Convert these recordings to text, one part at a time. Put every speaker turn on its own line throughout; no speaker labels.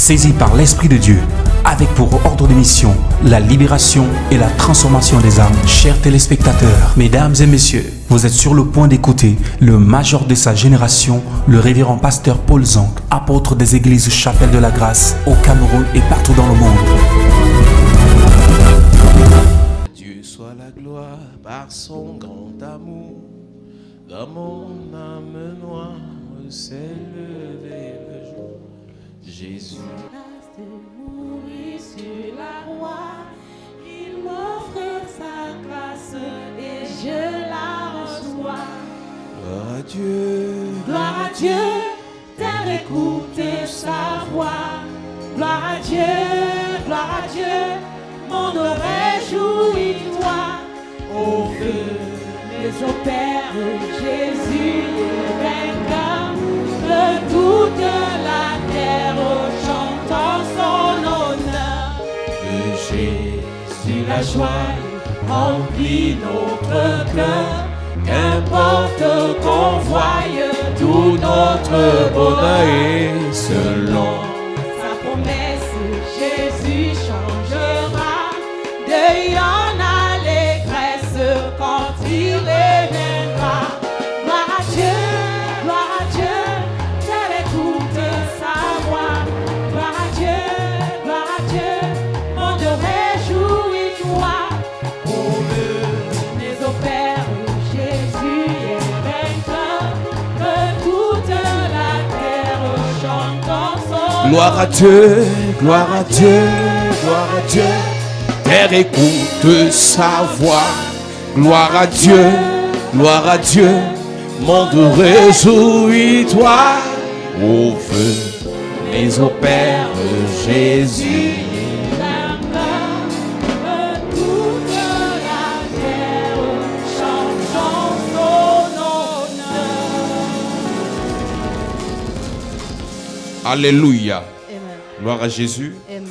saisi par l'Esprit de Dieu, avec pour ordre de mission la libération et la transformation des âmes. Chers téléspectateurs, mesdames et messieurs, vous êtes sur le point d'écouter le major de sa génération, le révérend pasteur Paul Zonk, apôtre des églises Chapelle de la Grâce au Cameroun et partout dans le monde.
Dieu soit la gloire par son grand amour. Dans mon âme noire s'est levé le jour. Jésus
de mourir sur la croix, il m'offre sa grâce et je la reçois.
gloire à Dieu,
Gloire à Dieu, terre écoute sa voix. Gloire à Dieu, monde réjouis-toi. Au feu, les au Père, Jésus est vainqueur de toute la terre, chantant son honneur.
de Jésus
La joie remplit notre cœur, qu'importe qu'on voie
tout notre bonheur est selon.
sa promesse, Jésus changera. Deuil en allégresse quand il reviendra. Gloire à Dieu, terre écoute sa voix. Gloire à Dieu, monde réjouis-toi. Mais au Père, Jésus est vainqueur, que toute la terre chante son
Gloire à Dieu, gloire à Dieu, gloire à Dieu. Terre écoute sa voix. Gloire à Dieu, monde réjouis-toi. Au feu, mais au Père Jésus. Alléluia.
Amen.
Gloire à Jésus.
Amen.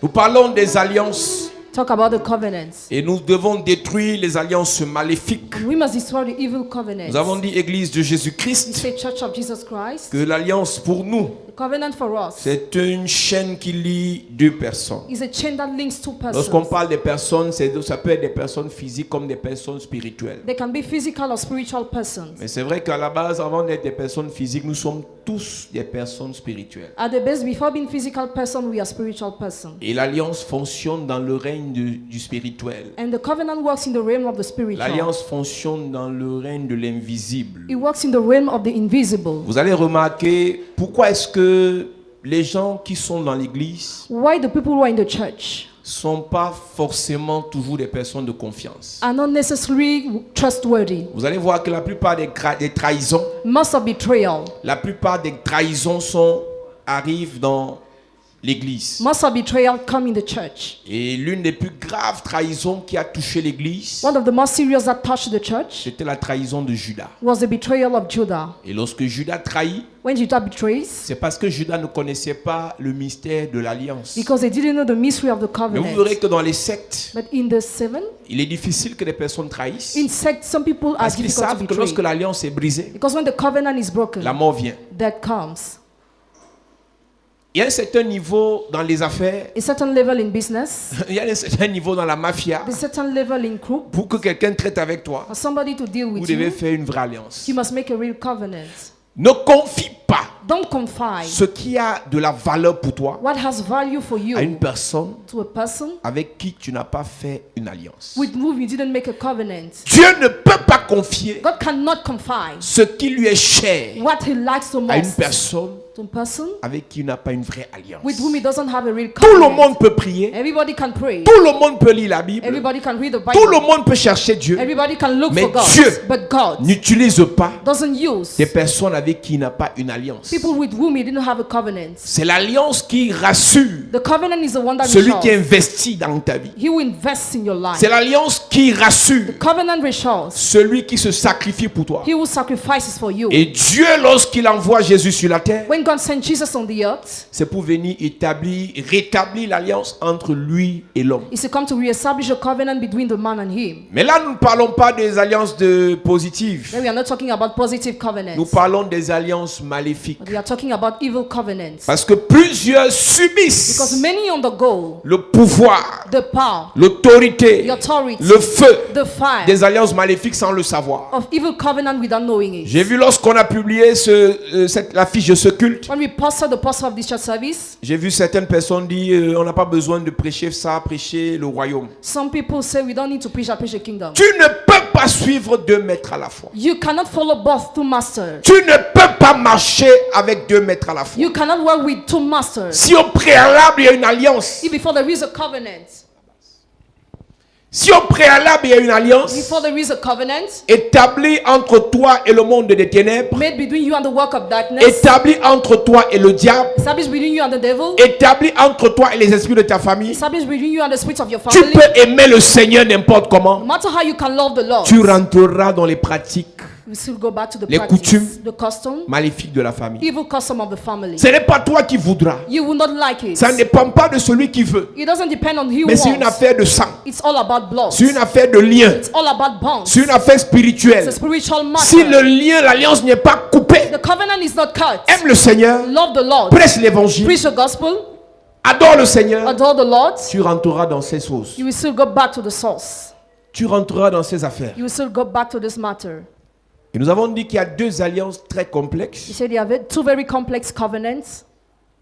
Nous parlons des alliances
Talk about the covenants.
et nous devons détruire les alliances maléfiques.
We must destroy the evil covenants.
Nous avons dit Église de
We
Jésus-Christ
say Church of Jesus Christ.
que l'alliance pour nous,
The covenant for us
c'est une chaîne qui lie deux personnes.
is a chain that links two
Lorsqu'on
persons.
parle des personnes, ça peut être des personnes physiques comme des personnes spirituelles.
They can be physical or spiritual persons.
Mais c'est vrai qu'à la base, avant d'être des personnes physiques, nous sommes tous des personnes spirituelles.
At the base, before being physical person, we are spiritual person.
Et l'alliance fonctionne dans le règne du spirituel.
And the covenant works in the realm of the spiritual.
L'alliance fonctionne dans le règne de l'invisible.
It works in the realm of the invisible.
Vous allez remarquer pourquoi est-ce que les gens qui sont dans l'église
Why the people who are in the church
sont pas forcément toujours des personnes de confiance.
are not necessarily trustworthy.
Vous allez voir que la plupart des trahisons,
Most of betrayal,
arrivent dans l'église.
most of betrayal come in the church.
Et l'une des plus graves trahisons qui a touché l'église,
One of the most serious that touched the church
c'était la trahison de Judas.
was the betrayal of Judah.
Et lorsque Judas trahit,
When Judah betrays,
c'est parce que Judas ne connaissait pas le mystère de l'alliance.
because they didn't know the mystery of the
Mais vous
covenant.
verrez que dans les sectes,
But in the seven,
il est difficile que les personnes trahissent.
in sect, some people are
Parce qu'ils
difficult to
savent que lorsque
betray.
l'alliance est brisée,
Because when the covenant is broken,
la mort vient.
death comes.
Il y a un certain niveau dans les affaires,
A certain level in business,
il y a un certain niveau dans la mafia.
a certain level in group,
Pour que quelqu'un traite avec toi,
for somebody to deal
vous
with
devez
you,
faire une vraie alliance.
you must make a real covenant.
Ne confie pas
Don't confide
ce qui a de la valeur pour toi
what has value for you
à une personne
to a person
avec qui tu n'as pas fait une alliance.
with whom you didn't make a covenant.
Dieu ne peut pas confier
God cannot confide
ce qui lui est cher
what he likes so
à une
much
personne
to a person
avec qui il n'a pas une vraie alliance.
with whom he doesn't have a real
Tout le
covenant.
monde peut prier,
Everybody can pray.
tout le monde peut lire la Bible,
Everybody can read the
tout le
Bible.
monde peut chercher Dieu.
Everybody can look
Mais
for God.
Dieu
But God
N'utilise pas
doesn't use
des personnes avec qui il n'a pas une alliance.
people with whom he didn't have a covenant.
C'est l'alliance qui rassure
The covenant is the one that
celui qui
reassures.
investit dans ta vie.
He who invests in your life.
C'est l'alliance qui rassure
Covenant reassures.
celui qui se sacrifie pour toi.
He who sacrifices for you.
Et Dieu, lorsqu'il envoie Jésus sur la terre,
When God sent Jesus on the earth,
c'est pour venir rétablir l'alliance entre lui et l'homme.
is to come to reestablish a covenant between the man and him.
Mais là, nous ne parlons pas des alliances positives.
Then we are not talking about positive
Nous
covenants.
parlons des alliances maléfiques. maléfiques.
We are talking about evil covenants.
Parce que plusieurs
Because
subissent
many undergo
le pouvoir,
the power,
l'autorité,
the authority,
le feu
the fire
des alliances maléfiques sans le savoir.
of evil covenant without knowing it.
J'ai vu lorsqu'on a publié l'affiche de ce culte,
When we posted the poster of this church service,
j'ai vu certaines personnes dire on n'a pas besoin de prêcher ça, prêcher le royaume.
some people say we don't need to preach the kingdom.
Tu ne peux pas suivre 2 maîtres à la fois.
You cannot follow both two masters.
Tu ne peux pas marcher avec 2 maîtres à la fois.
You cannot work with two masters.
Si au préalable il y a une alliance,
If before there is a covenant,
si au préalable il y a une alliance
before there is a covenant
établie entre toi et le monde des ténèbres,
made between you and the work of darkness,
établie entre toi et le diable,
established between you and the devil,
établie entre toi et les esprits de ta famille,
established between you and the spirits of your
tu
family.
peux aimer le Seigneur n'importe comment.
No matter how you can love the Lord,
Tu rentreras dans les pratiques
we still go back to the
les
practice,
coutumes,
the custom,
maléfiques de la famille.
evil custom of the family.
Ce n'est pas toi qui voudras.
You will not like it.
Ça ne dépend pas de celui qui veut.
It doesn't depend on who
Mais c'est une
wants.
affaire de sang.
It's all about blood.
C'est une affaire de lien.
It's all about bonds.
C'est une affaire
It's a
spirituelle.
spiritual matter.
Si le lien, l'alliance n'est pas coupée,
The covenant is not cut.
aime le Seigneur,
Love the Lord.
prêche l'évangile,
Preach the gospel.
adore le Seigneur,
Adore the Lord.
tu rentreras dans ces choses.
You will still go back to the source.
Tu rentreras dans ces affaires.
You will still go back to this matter.
Et nous avons dit qu'il y a 2 alliances très
He
complexes
said you have two very complex covenants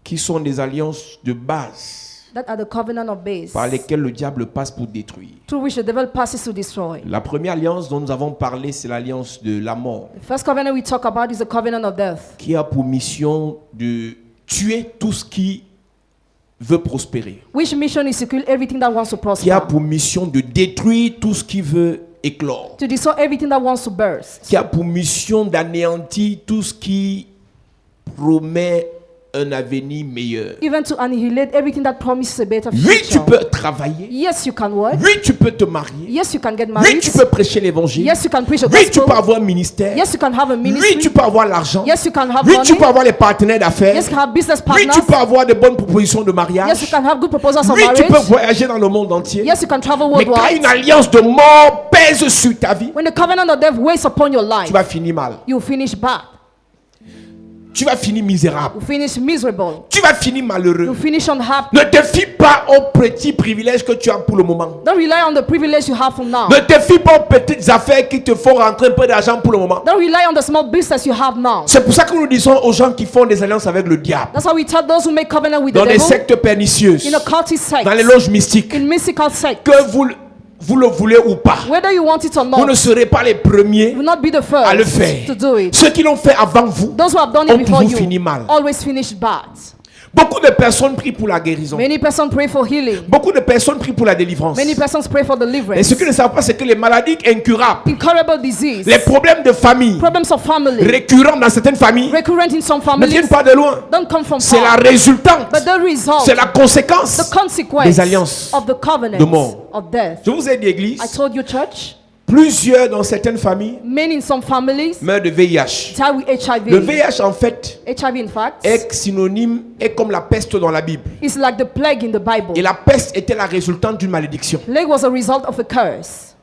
qui sont des alliances de base
that are the covenant of base,
par lesquelles le diable passe pour détruire.
through which the devil passes to destroy.
La première alliance dont nous avons parlé, c'est l'alliance de la mort,
The first covenant we talk about is the covenant of death,
qui a pour mission de tuer tout ce qui veut prospérer,
which mission is to kill everything that wants to
qui a
prosper,
pour mission de détruire tout ce qui veut éclore,
to destroy everything that wants to burst,
qui a pour mission d'anéantir tout ce qui promet un avenir meilleur.
even to annihilate everything that promises a better
Oui, tu
future.
peux travailler.
Yes, you can work.
Oui, tu peux te marier.
Yes, you can get
Oui,
married.
tu peux prêcher l'évangile.
Yes, you can preach the
Oui, tu
gospel.
peux avoir un ministère.
Yes, you can have a
Oui,
ministry.
tu peux avoir l'argent.
Yes, you can have
Oui,
money.
tu peux avoir les partenaires d'affaires.
Yes, you can have business
Oui,
partners.
tu peux avoir de bonnes propositions de
Yes,
mariage.
you can have good proposals of
Oui, tu peux
marriage.
voyager dans le monde entier.
Yes, you can travel
Mais quand
worldwide.
une alliance de mort pèse sur ta vie,
When the covenant of death weighs upon your life,
tu vas finir mal.
you finish bad.
Tu vas finir misérable.
You finish miserable.
Tu vas finir
You
malheureux.
finish unhappy.
Ne te fie pas aux petits privilèges que tu as pour le moment.
Don't rely on the privilege you have from now.
Ne te fie pas aux petites affaires qui te font rentrer un peu d'argent pour le moment.
Don't rely on the small business you have now.
C'est pour ça que nous disons aux gens qui font des alliances avec le diable,
That's why we tell those who make covenant with the
dans les
devil,
sectes pernicieuses,
in occultic sects,
dans les loges mystiques,
in mystical sects,
que vous le voulez ou pas,
whether you want it or
vous ne
not,
serez pas les premiers
you will not be the
à le
first
faire.
to do it.
Ceux qui l'ont fait avant vous
Those who have done
ont
it before
toujours
you
fini mal.
always finish bad.
Beaucoup de personnes prient pour la guérison.
Many persons pray for healing.
Beaucoup de personnes prient pour la délivrance.
Many persons pray for
Et
deliverance.
ce qu'ils ne savent pas, c'est que les maladies incurables,
Incurable disease,
les problèmes de famille,
problems of family,
récurrents dans certaines familles,
recurrent in some
ne
families,
viennent pas de loin.
don't come from
C'est la
far,
résultante,
but the result,
c'est la conséquence.
the consequence
des alliances
of the covenant
de mort.
of death.
Je vous ai dit, Église,
I told you, church,
plusieurs dans certaines familles
many in some families
meurent de VIH.
die with HIV.
Le VIH, en fait,
HIV, in fact,
est synonyme, est comme la peste dans la Bible.
is like the plague in the Bible.
Et la peste était la résultante d'une malédiction.
Plague was a result of a curse.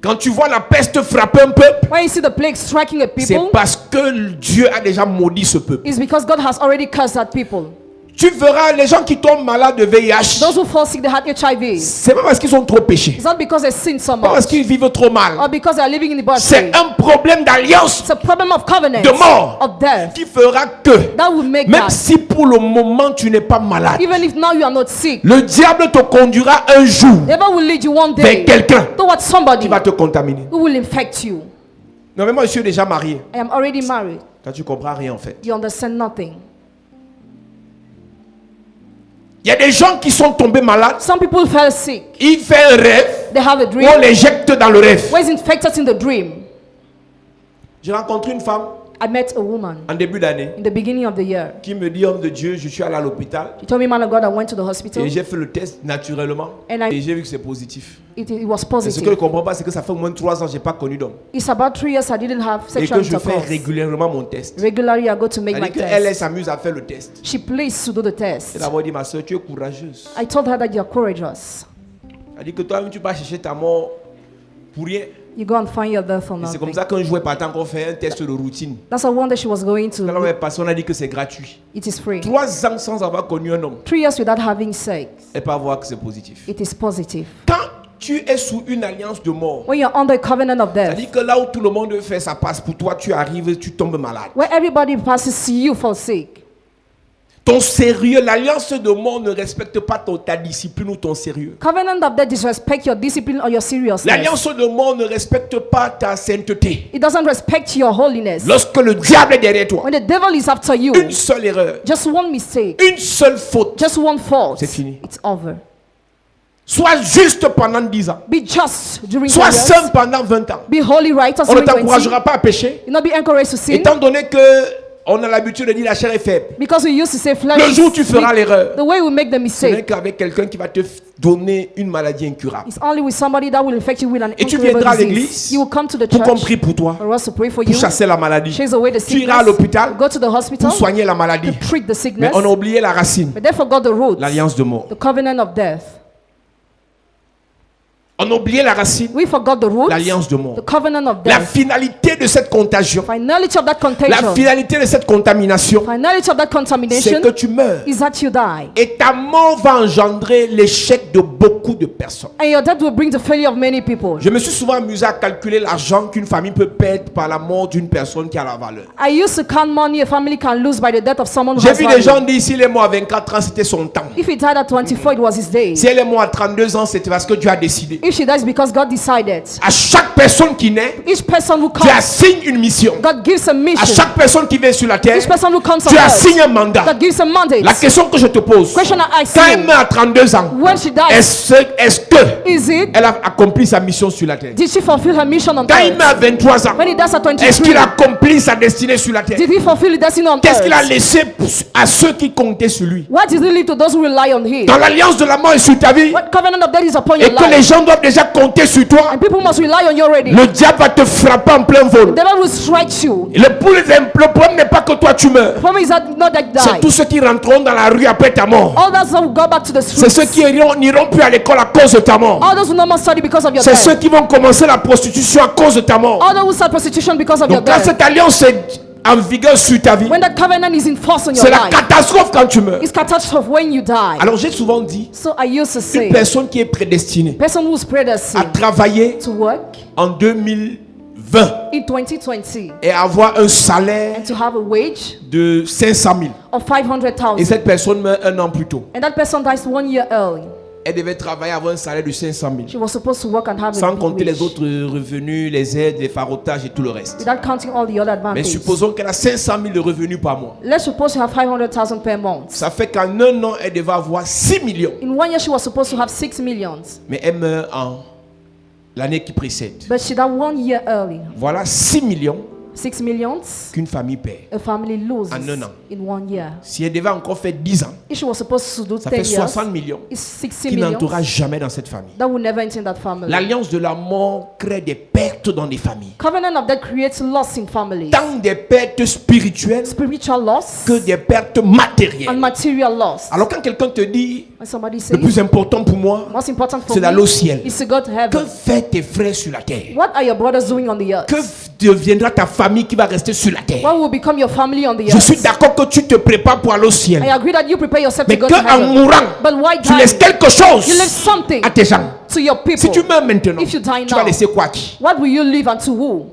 Quand tu vois la peste frapper un peuple,
When you see the plague striking a
c'est
people,
parce que Dieu a déjà maudit ce peuple.
it's because God has already cursed that people.
Tu verras les gens qui tombent malades de VIH,
Those who fall sick, they had HIV.
c'est pas parce qu'ils ont trop péché,
It's not because they sin so
pas parce
much
qu'ils vivent trop
or
mal.
because they are living in the bad
C'est
state.
un problème d'alliance
It's a problem of covenant,
de mort
of death,
qui fera que,
that will make
même
that.
si pour le moment tu n'es pas malade,
Even if now you are not sick,
le diable te conduira un jour
devil will lead you one
vers
day
quelqu'un
towards somebody
qui va te contaminer.
who will infect you.
Non mais moi je suis déjà marié.
I am already married.
Quand tu comprends rien en fait.
You understand nothing.
Il y a des gens qui sont tombés malades.
Some people fell sick.
Ils font un rêve.
They have a
Ou
dream.
on les jette dans le rêve.
Where is infected in the dream?
J'ai rencontré une femme
I met a woman
en début d'année
in the beginning of the year.
qui me dit, homme de Dieu, je suis allé à l'hôpital
She told me, man of God, I went to the hospital.
et j'ai fait le test naturellement
And I-
et j'ai vu que c'est positif.
It was
Et ce que je
positive.
ne comprends pas, c'est que ça fait au moins 3 ans que je n'ai pas connu d'homme.
It's about 3 years I didn't have
Et
sexual
que je fais
intercourse.
régulièrement mon test.
Regularly, I go to make
Elle
my
dit qu'elle
test.
s'amuse à faire le test.
She pleads to do the test.
Elle a dit, ma soeur, tu es courageuse.
I told her that you're courageous.
Elle dit que toi-même, tu vas chercher ta mort pour rien.
You go and find your death for
Et c'est comme
nothing.
ça qu'un jour, partant qu'on fait un test de routine.
That's why one day she was going
Quand on
to.
est passé, on a dit que c'est gratuit.
It is free.
3 ans sans avoir connu un homme.
3 years without having sex.
Et pas voir que c'est positif.
It is positive.
Quand tu es sous une alliance de mort,
When you're under a covenant of death,
c'est-à-dire que là où tout le monde fait ça passe, pour toi, tu arrives, tu tombes malade.
where everybody passes, you fall sick.
Ton sérieux, l'alliance de mort ne respecte pas ta discipline ou ton sérieux.
Covenant of death disrespect your discipline or your seriousness.
L'alliance de mort ne respecte pas ta sainteté.
It doesn't respect your holiness.
Lorsque le diable est derrière toi,
When the devil is after you,
une seule erreur,
just one mistake,
une seule faute,
just one fault,
c'est fini.
it's over.
Sois juste pendant 10 ans.
Be just during 10
Sois
years.
saint pendant 20 ans.
Be holy, righteous
On ne
during 20.
t'encouragera pas à pécher,
You'll not be encouraged to sin.
étant donné que on a l'habitude de dire la chair est faible.
Because we used to say flesh
Le
is
jour où tu feras
weak.
l'erreur,
The way we make the
ce n'est
mistake
qu'avec quelqu'un qui va te donner une maladie incurable.
is only with somebody that will infect you with an
Et tu
incurable
viendras à
disease.
l'église
You will come to the
pour qu'on
church
prie pour toi,
for us to pray for
pour
you,
chasser la maladie.
chase away the
Tu iras à
sickness,
l'hôpital
go to the hospital
pour soigner la maladie.
to treat the
Mais
sickness,
on a oublié la racine,
but they forgot the roots,
l'alliance de mort.
the covenant of death.
On a oublié la racine,
We forgot the roots,
l'alliance de mort.
the covenant of
La
death.
finalité de cette contagion,
Finality of that
la
contagion,
finalité de cette contamination,
finality of that
c'est
contamination
que tu meurs.
is that you die.
Et ta mort va engendrer l'échec de beaucoup de personnes.
And your death will bring the failure of many people.
Je me suis souvent amusé à calculer l'argent qu'une famille peut perdre par la mort d'une personne qui a la valeur.
I used to count money a family can lose by the death of someone who
J'ai
has
vu des
value.
gens dire s'il est mort à 24 ans, c'était son temps.
If he died at 24, it was his day.
Si elle est morte à 32 ans, c'était parce que Dieu a décidé.
If she dies because God decided.
À chaque personne qui naît,
Each person who
Dieu
comes,
assigne une mission.
God gives a
À
mission.
chaque personne qui vient sur la terre,
Each person who comes on
Dieu
earth,
assigne un mandat.
God gives a mandate.
La question que je te pose,
Question I ask
quand elle
you,
meurt à 32 ans,
when she dies,
est-ce que
is it,
elle a accompli sa mission sur la terre?
did she fulfill her mission on
Quand il
earth?
meurt à 23 ans,
When he dies at
est-ce
23,
qu'il a accompli sa destinée sur la terre?
did he fulfill his destiny on
Qu'est-ce qu'il a
earth?
laissé à ceux qui comptaient sur lui?
What did he leave to those who rely on him?
Dans l'alliance de la mort est sur ta vie,
What covenant of death is upon
et
your
que les
life?
gens doivent déjà compter sur toi,
And people must rely on you already.
le diable va te frapper en plein vol.
The devil will strike you.
Le problème n'est pas que toi tu meurs.
The problem is that not that
C'est
die.
tous ceux qui rentreront dans la rue après ta mort.
All those who go back to the
C'est ceux
streets.
qui n'iront plus à l'école à cause de ta mort.
All those who no more study because of your
C'est ceux
death.
qui vont commencer la prostitution à cause de ta mort.
All those who start prostitution because of your
Donc quand
death.
cette alliance est en vigueur sur ta vie,
When that covenant is in force on your
c'est la
life,
catastrophe quand tu meurs.
it's catastrophe when you die.
Alors j'ai souvent dit,
So I used to
une
say,
personne qui est prédestinée
person who's
à
predestined
travailler
to work
en 2020
in 2020
et avoir un salaire
and to have a wage
de 500 000.
of
Et
500,000,
cette personne meurt un an plus tôt.
and that person dies 1 year early.
Elle devait travailler avoir un salaire de 500 000.
She was supposed to work and have
Sans
a
compter
big
les
wage,
autres revenus, les aides, les farotages et tout le reste.
without counting all the other
Mais
advantages.
supposons qu'elle a 500 000 de revenus par mois.
Let's suppose she have 500,000 per month.
Ça fait qu'en un an, elle devait avoir 6 millions.
In 1 year, she was supposed to have 6 millions,
Mais elle meurt en l'année qui précède.
but she died 1 year early.
Voilà 6 millions
6 millions
qu'une famille perd.
a family loses
En un an.
in 1 year.
Si elle devait encore faire 10 ans,
If she was supposed to do
ça
10
fait
years,
60 millions
it's 60
qui
millions
n'entourera jamais dans cette famille.
that will never enter in that family.
L'alliance de la mort crée des pertes dans les familles.
Covenant of death creates loss in families.
Tant des pertes spirituelles
Spiritual loss
que des pertes
and
matérielles.
material loss.
Alors quand quelqu'un te dit,
When somebody
le
says,
plus important pour moi,
most important for
c'est d'aller
me
au ciel.
is to go to
Que
heaven.
font tes frères sur la terre?
What are your brothers doing on the earth?
Que deviendra ta famille qui va rester sur la terre?
What will become your family on the
Je suis
earth?
d'accord que tu te prépares pour aller au ciel.
I agree that you prepare yourself
Mais
to go
que
to
en
heaven.
mourant,
But why
tu laisses
die?
quelque chose
You leave something
à tes gens.
to your people.
Si tu meurs maintenant,
If you die
tu vas
now,
laisser quoi à qui?
what will you leave unto who?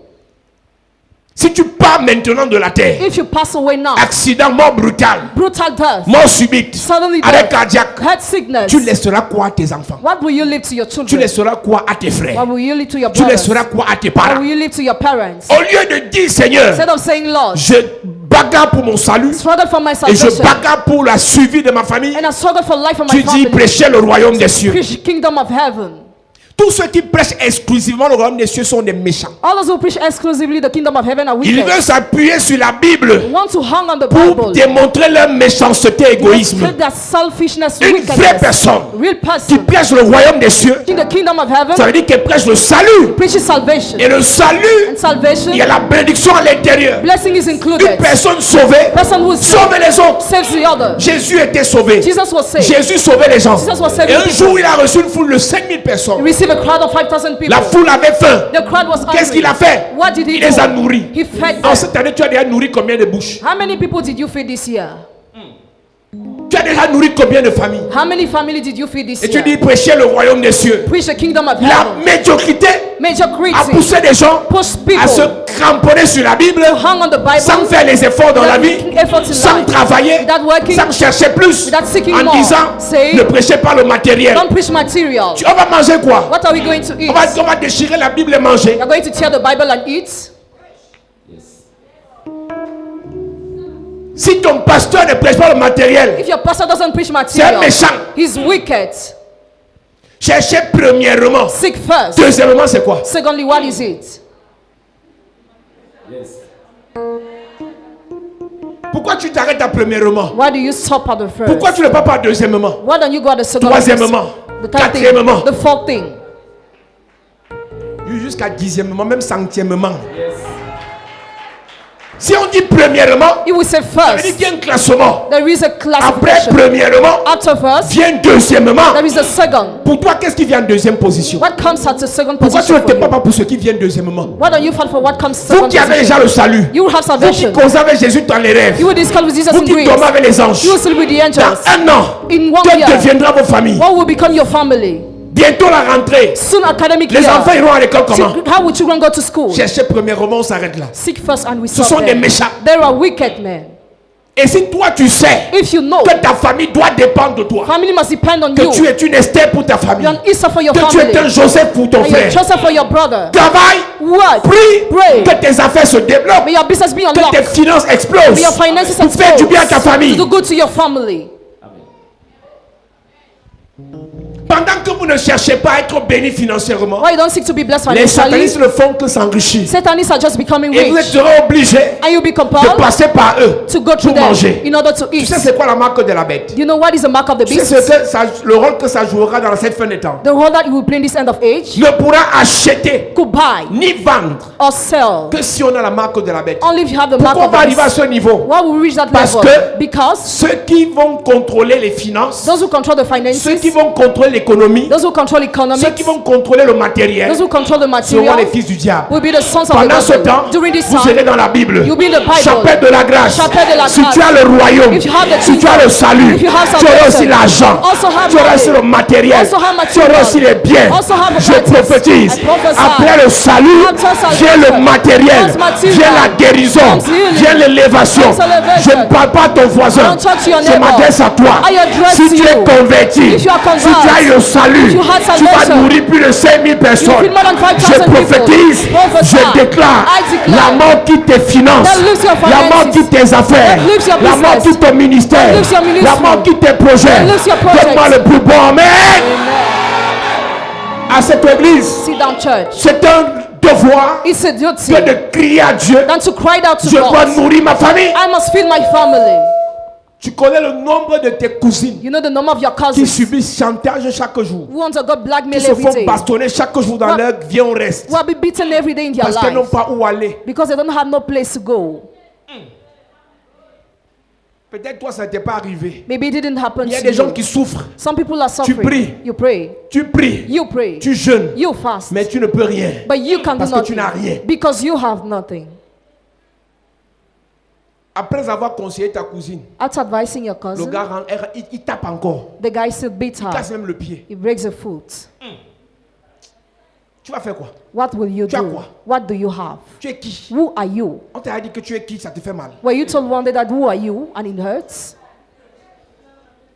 Si tu pars maintenant de la terre,
If you pass away now,
accident, mort brutal,
brutal death,
mort subite,
suddenly
arrêt
death,
cardiaque,
heart sickness,
tu laisseras quoi à tes enfants?
what will you leave to your
Tu
children?
laisseras quoi à tes
What
frères?
will you leave to your
Tu
brothers?
laisseras quoi à tes
What
parents?
will you leave to your parents?
Au lieu de dire, Seigneur,
Instead of saying, Lord,
je bagarre pour mon salut
struggle for my
et je
salvation,
bagarre pour la suivi de ma famille,
and I struggle for life of
tu
my
dis
family,
prêcher le royaume des cieux.
preach kingdom of heaven.
Tous ceux qui prêchent exclusivement le royaume des cieux sont des méchants.
All those who preach exclusively the kingdom of heaven are
Ils
wicked.
veulent s'appuyer sur la Bible
Want to hang on the
pour
Bible.
démontrer leur méchanceté et égoïsme.
Demonstrate their selfishness,
Une vraie
wickedness.
personne
Real
qui
person
prêche le royaume des cieux,
in the kingdom of
ça
heaven
veut dire qu'elle prêche le salut.
preaches salvation.
Et le salut,
And salvation,
il y a la bénédiction à l'intérieur.
blessing is
Une
included.
personne sauvée
Person who is
sauve les autres.
saves the other.
Jésus était sauvé.
Jesus was saved.
Jésus sauvait les gens.
Jesus was saving
Et un
people.
jour, il a reçu une foule de 5000 personnes.
He received see the crowd of 5,000 people.
La foule avait faim.
The crowd was hungry.
Qu'est-ce qu'il a fait?
What did he
Il les a
do?
nourris.
He fed
En
them.
cette année, tu as déjà nourri combien de bouches?
How many people did you feed this year?
Tu as déjà nourri combien de familles?
How many families did you feed this
Et tu
year?
dis prêcher le royaume des cieux.
Preach the kingdom of
La
heaven.
médiocrité a
Mediocrity
poussé des gens
push
à se
people
cramponner sur la Bible
hung on the Bible
sans faire les efforts dans la vie,
making efforts in
sans
life,
travailler,
without working,
sans chercher plus,
without seeking
en
more.
disant
Say,
ne prêchez pas le matériel.
don't preach material.
On va manger quoi?
What are we going to eat?
On va déchirer la Bible et manger.
You're going to tear the Bible and eat?
Si ton pasteur ne prêche pas le matériel,
If your pastor doesn't preach
c'est un
material,
méchant.
he's wicked.
Cherchez premièrement.
Seek first.
Deuxièmement, c'est quoi?
Secondly, what is it?
Pourquoi tu t'arrêtes à premièrement?
Why do you stop at the first?
Pourquoi tu ne vas pas à deuxièmement?
Why don't you go at the second?
Troisièmement,
The third thing,
quatrièmement,
the fourth thing.
jusqu'à dixièmement, même centièmement. Si on dit premièrement,
He will say
ça veut dire
first.
qu'il y a un classement.
There is a
Après
classification.
premièrement,
After first,
vient deuxièmement.
there is a second.
Pour toi, qu'est-ce qui vient en deuxième position?
What comes at the second
Pourquoi tu ne
position
te
for
bats
you?
pas pour ce qui vient deuxièmement?
Why don't you fight for what comes
Vous
second
qui avez déjà
position?
le salut,
You will have
vous qui
salvation.
causez avec Jésus dans les rêves,
You will discuss with Jesus
vous
in
qui
dreams.
dormez avec les anges,
You will sleep with the
dans
angels.
un an,
In 1
que
year,
deviendra vos familles?
what will become your family?
Bientôt la rentrée.
Soon academic
Les
year.
enfants iront à l'école comment?
How will children go to school?
Cherchez premièrement, on s'arrête là.
Seek first and we
Ce
stop
sont des
there.
méchants.
There are wicked men.
Et si toi tu sais
If you know,
que ta famille doit dépendre de toi,
family must depend on
que
you.
tu es une Esther pour ta famille,
You're an Easter for your
que tu
family.
es un Joseph pour ton
And you're
frère,
Joseph for your brother.
travaille,
What?
prie,
Pray.
que tes affaires se développent,
May your business be
que tes
unlocked.
finances explosent,
May your finances
pour faire du bien à ta
explode.
famille.
To do good to your family.
Pendant que vous ne cherchez pas à être béni financièrement,
Why you don't seek to be blessed
les
financially?
satanistes ne font que s'enrichir.
Satanists are just becoming
Et vous
rich.
serez obligés
And you'll be
de
compelled
passer par eux
to go through
pour
them
manger.
in order to
Tu
eat.
sais c'est quoi la marque de la bête?
You know what is the mark of the
Tu
beast?
sais ce que le rôle que ça jouera dans cette fin des temps?
The role that you will play in this end of age?
Ne pourra acheter
Could buy
ni vendre
or sell.
que si on a la marque de la bête.
Only if you have the mark
Pourquoi on
of
va
the
arriver à
beast.
ce niveau?
Why will we reach that
Parce
level?
que
Because
ceux qui vont contrôler les finances,
those who control the
ceux qui
finances,
vont contrôler l'économie,
those who control
ceux
economics,
qui vont contrôler le matériel,
those who control the
seront
material
les fils du diable.
will be the sons of the
Pendant ce
devil.
temps,
During this
vous serez
time,
dans la Bible.
you'll be in the Bible.
Chapelle de la grâce.
Chapelle de la
Si
grâce.
tu as le royaume,
If you have the
si tu as le salut,
if you have
tu auras
salvation,
aussi l'argent,
also have
tu auras
money,
aussi le matériel,
also have
tu auras
material,
aussi les biens.
also have
Je
abundance.
prophétise,
I prophesy.
après le salut,
After salvation,
vient le matériel,
comes material,
vient la guérison,
comes healing,
vient l'élévation.
comes elevation.
Je ne parle pas à ton voisin,
I don't talk to your
je
neighbor.
m'adresse à toi.
I address
Si tu es
you.
converti,
If you are
si tu as
converted,
le salut,
if you have
tu vas
salvation,
nourrir plus de 5000 personnes.
feed more than 5,000
Je
people.
prophétise,
Prophesy.
je déclare,
I declare.
la mort quitte tes finances,
That leaves your
la mort
finances.
quitte tes affaires,
That leaves your
la mort
business.
quitte ton ministère,
That leaves your ministry.
la mort quitte tes projets.
That leaves your projects.
Donne-moi le plus bon amen. À cette église,
Sit down, church.
c'est un devoir
It's a duty
que de crier à Dieu.
than to cry out to
Je dois
God.
nourrir ma famille.
I must feed my family.
Tu connais le nombre de tes cousines
You know the number of your
qui
cousins
subissent chantage chaque jour,
who undergo
qui
blackmail
se
every
font
day,
bastonner chaque jour dans
What?
leur vie on reste
who will be beaten every day in their
parce qu'elles n'ont
life
pas où aller.
because they don't have no place to go.
Peut-être toi ça ne t'est pas arrivé.
Maybe it didn't happen
Il y a
to
des gens
you.
qui souffrent.
Some people are suffering.
pries.
You pray.
Tu pries,
You pray.
tu jeûnes,
You fast.
mais tu ne peux rien.
But you can do
Parce que tu
nothing
n'as rien.
because you have nothing.
Après avoir conseillé ta cousine,
After advising your
le
cousin,
gars il tape encore.
the guy still beats
Il casse
her.
même le pied.
He breaks the foot.
Tu vas faire quoi?
What will you
Tu as
do?
quoi?
What do you have?
Tu es qui?
Who are you?
On t'a dit que tu es qui, ça te fait mal.
Were you told one day that who are you and it hurts?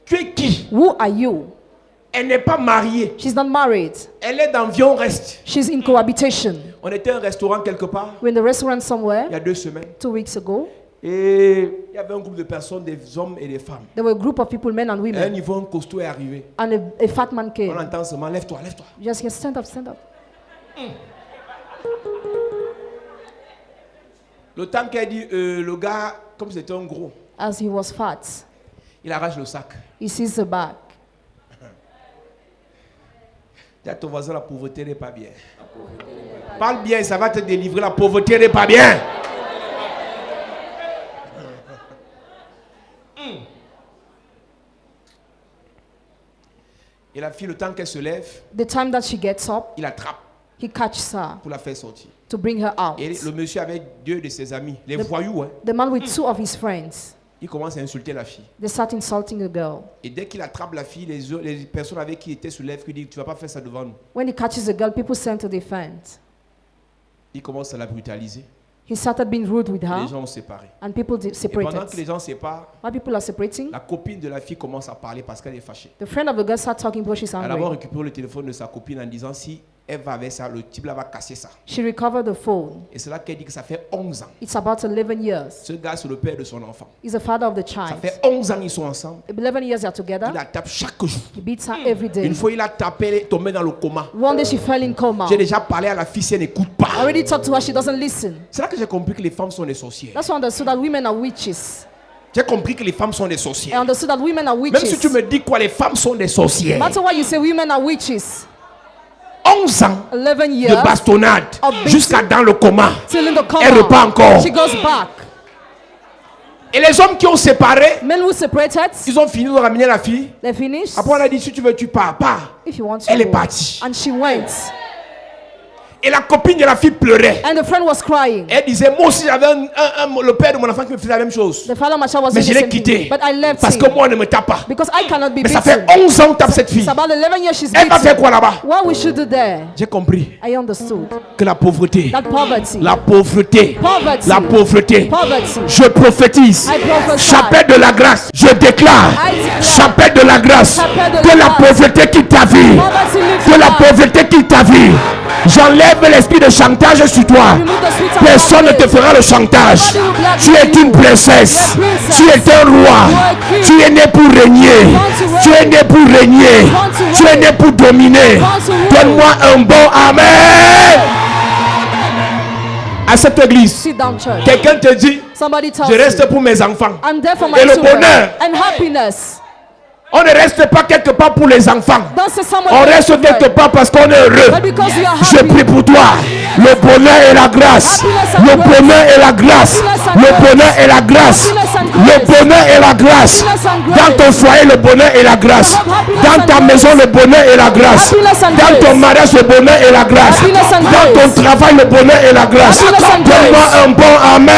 Tu es qui?
Who are you?
Elle n'est pas mariée.
She's not married.
Elle est dans Vion Reste.
She's in cohabitation.
On était à un restaurant quelque part,
We're in the restaurant
il y
somewhere
a 2 semaines.
2 weeks ago.
Et il y avait un groupe de personnes, des hommes et des femmes.
There were a group of people, men and
Et un
women,
niveau, un costaud est arrivé.
and a fat man
On
came.
entend seulement, lève-toi, lève-toi.
Just here, stand up, stand up.
Le temps qu'elle dit, le gars, comme c'était un gros,
As he was fat,
il arrache le sac.
he sees the bag.
Dis à ton voisin, la pauvreté n'est pas bien. Parle bien, ça va te délivrer. La pauvreté n'est pas bien. Et la fille, le temps qu'elle se lève,
The time that she gets up,
il l'attrape
he catches her
pour la faire sortir.
to bring her out.
Et le monsieur avec 2 de ses amis, les voyous, hein,
The man with 2 of his friends,
il commence à insulter la fille.
they start insulting the girl.
Et dès qu'il attrape la fille, les personnes avec qui il était se lèvent et disent, tu vas pas faire ça devant nous.
When he catches the girl, people send to defend.
Il commence à la brutaliser.
He started being rude with
Les
her,
gens ont séparé.
and people
Et pendant
separated.
que les gens séparent,
While people are separating,
la copine de la fille commence à parler parce qu'elle est fâchée.
the friend of the girl starts talking because she's
Elle a d'abord
angry.
récupéré le téléphone de sa copine en disant si elle va avec ça, le type là va casser ça.
She recovered the phone.
Et c'est là qu'elle dit que ça fait 11 ans.
It's about 11 years.
Ce gars, c'est le père de son enfant.
He's the father of the
Ça
child.
fait 11 ans ils sont ensemble.
11 years they're
Il
together.
la tape chaque jour.
He beats her every day.
Une fois, il a tapé, elle est tombée dans le coma.
One day she fell in coma.
J'ai déjà parlé à la fille si elle n'écoute
I
pas.
already talked to her, she doesn't listen.
C'est là que j'ai compris que les femmes sont des sorcières.
That's why I understood that women are witches.
J'ai compris que les femmes sont des
I
sorcières.
understood that women are
Même si
witches.
tu me dis quoi, les femmes sont des
No
sorcières.
matter what you say, women are witches.
11 ans
11
de
years
bastonnade
of beating.
jusqu'à dans le coma.
Till in the
Elle repart
coma.
encore.
She goes back.
Et les hommes qui ont séparé,
Men who separated,
ils ont fini de ramener la fille.
they finished.
Après, on a dit si tu veux, tu pars. Pars.
If you want to
Elle est
go.
partie.
And she went.
Et la copine de la fille pleurait.
And the friend was crying.
Elle disait, moi aussi j'avais le père de mon enfant qui me faisait la même chose.
The father of my child was
Mais
doing
je
the
l'ai
same
quitté.
thing. But I left
Parce
him.
que moi, on ne me tape pas.
Because I cannot be
Mais ça
beaten.
fait 11 ans que tape cette fille.
It's about 11 years she's
Elle va faire
beaten.
quoi là-bas?
What we should do there?
J'ai compris
I understood.
que la pauvreté,
That poverty.
la pauvreté,
Poverty.
la pauvreté.
Poverty.
Je prophétise.
I prophesy.
Chapelle de la grâce. Je déclare.
I declare.
Chapelle de la grâce.
Chapelle de
Que
la
la
grâce.
pauvreté quitte ta vie.
Poverty lives
Que
in
la
us.
pauvreté quitte ta vie. J'enlève l'esprit de chantage sur toi.
Remove the spirit of
Personne ne te
poverty.
fera le chantage.
Nobody will blackmail
Tu es une
you.
princesse.
You're a princess.
Tu es un roi.
You're a king.
Tu es né pour régner.
Born to reign.
Tu es né pour régner.
Born to
Tu es
reign.
né pour dominer.
Born to rule.
Donne-moi un bon amen. À cette église,
Sit down, church.
quelqu'un te dit,
Somebody tells
je reste
you,
pour mes enfants.
I'm there for my
Et le
children.
bonheur.
And happiness.
On ne reste pas quelque part pour les enfants.
Don't say someone
On
else
reste
to
quelque
pray.
part parce qu'on est heureux.
But because you are
Je
happy.
prie pour toi. Le bonheur et la grâce. Le bonheur et la grâce. Le bonheur et la grâce. Le bonheur et la grâce. Dans ton foyer, le bonheur et la grâce. Dans ta maison, le bonheur et la grâce. Dans ton mariage, le bonheur et la grâce. Dans ton travail, le bonheur et la grâce. Donne-moi un bon amen.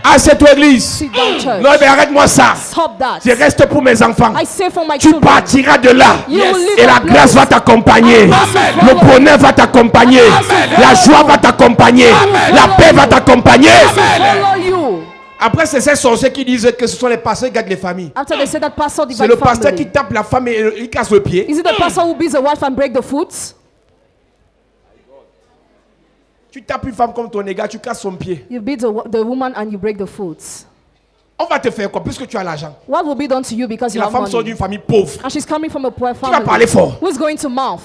À cette église.
Sit down, church.
Non, mais arrête-moi ça.
Stop that.
Je reste pour mes enfants.
I say for my
Tu
children.
partiras de là.
You will live
Et la
that place.
grâce va t'accompagner. Le bonheur va t'accompagner. La joie va t'accompagner. La paix va t'accompagner.
Follow you.
Après, c'est ces sorciers qui disent que ce sont les pasteurs qui gardent les familles.
After they say that pastor
C'est
divide
le pasteur qui
family.
tape la femme et il casse le pied.
Is it the pastor who beats the wife and break the foot?
Tu tapes une femme comme ton égard, tu casses son pied.
You beat the woman and you break the foot.
On va te faire quoi puisque tu as l'argent?
What will be done to you because
Et
you
la
have
femme sort
money?
d'une famille pauvre.
And she's coming from a poor
Qui va
family.
parler fort?
Who's going to mouth?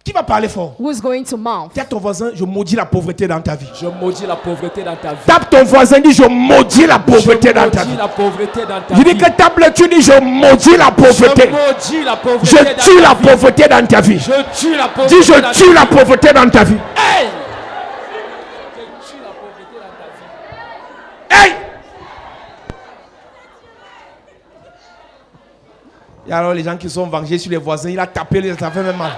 Qui va parler fort?
Who's going to mouth?
Dis à ton voisin, je maudis la pauvreté dans ta vie.
Je maudis la pauvreté dans ta vie.
Tape ton voisin, dis je maudis la pauvreté dans ta
Je
vie.
maudis la pauvreté dans ta
Je dis
vie.
que tape tu dis je maudis la pauvreté.
Je maudis la pauvreté
Je
dans
tue
ta
la
vie.
pauvreté dans ta vie.
Je tue la pauvreté.
Dis je
dans
tue
ta
la
vie.
pauvreté dans ta vie.
Hey!
Hey! Et alors les gens qui sont vengés sur les voisins, il a tapé, ça fait même mal.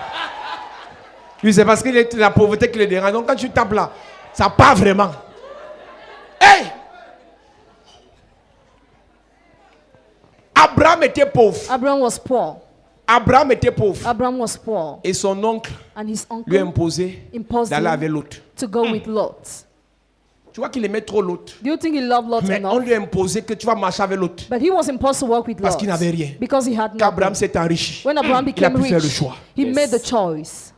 Lui c'est parce que c'est la pauvreté qui le dérange. Donc quand tu tapes là, ça part vraiment. Hey! Abraham était pauvre.
Abraham was poor.
Abraham était pauvre.
Abraham was poor.
Et son oncle
And his
lui a
uncle
imposé
imposed
d'aller
him
avec l'autre.
to go with Lot.
Tu vois qu'il aimait trop l'autre.
Do you think he loved Lot
Mais on
enough?
lui a imposé que tu vas marcher avec l'autre.
But he was imposed to work with
Parce
Lot.
qu'il n'avait rien.
Because he had
Qu'Abraham
nothing.
s'est enrichi.
When Abraham
Il a
became
pu faire le
rich,
choix.
he made the choice.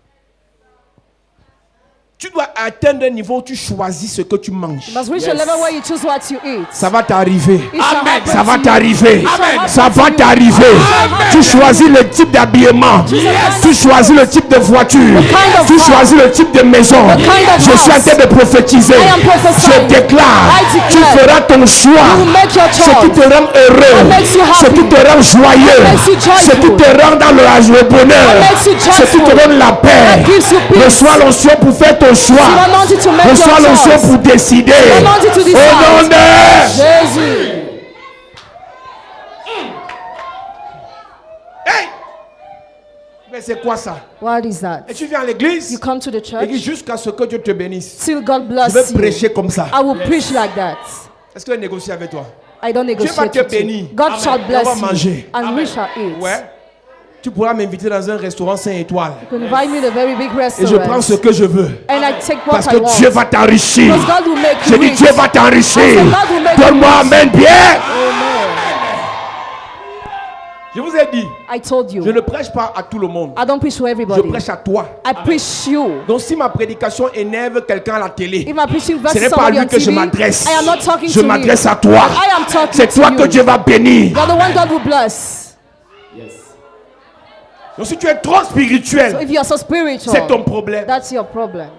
Tu dois atteindre un niveau où tu choisis ce que tu manges.
You must reach a level where you choose what you eat.
Ça va t'arriver.
It shall happen
Ça va
to you.
t'arriver.
Amen.
Ça va t'arriver. Tu choisis le type d'habillement. Tu choisis le type de voiture.
kind of
Tu
house.
choisis le type de maison.
kind of
Je suis en
house.
train de prophétiser.
I am prophesying.
Je déclare.
I declare.
Tu feras ton choix.
You will make your
Ce qui
choice.
te rend heureux.
What makes you happy.
Ce qui te rend joyeux.
What makes you joyful.
Ce qui te rend dans le bonheur.
What makes you
Ce qui te
joyful.
donne la paix.
What gives you peace.
Reçois l'onction pour faire ton choix.
You are anointed to make
Reçois
your
l'onction
choice.
pour décider.
You are anointed to
Au
decide.
nom de...
Jésus.
Mais c'est quoi ça?
What is that?
Et tu viens à l'église,
You come to the
et
church
dis jusqu'à ce que Dieu te bénisse.
till God
Je
bless
vais
you.
prêcher comme ça.
I will preach like that.
Est-ce que je négocie avec toi?
I don't
va
negotiate
te
with you.
bénir.
God
Amen.
shall
On
bless
va
you.
manger.
And we shall eat.
Ouais. Tu pourras m'inviter dans un restaurant 5 étoiles.
You can invite me to a very big
Et je prends ce
restaurant.
que je veux.
And I take what
Parce
I
que
want.
Dieu va t'enrichir.
Because God will make
Je
you
dis
rich.
Dieu va t'enrichir.
I said God will make you
Donne-moi
rich.
amen bien.
Amen.
Je vous ai dit,
I told
je
you.
ne prêche pas à tout le monde.
I don't preach to
Je
everybody.
prêche à toi.
I preach you.
Donc si ma prédication énerve quelqu'un à la télé,
If my preaching
ce
verses
n'est pas à
somebody
lui
on
que je
TV,
m'adresse.
I am not talking
Je
to
m'adresse
him.
à toi.
I am talking
C'est
to
toi
you.
que Dieu va bénir.
You're the one God will bless.
Donc si tu es trop spirituel,
So if you are so spiritual,
c'est ton problème.
that's your problem.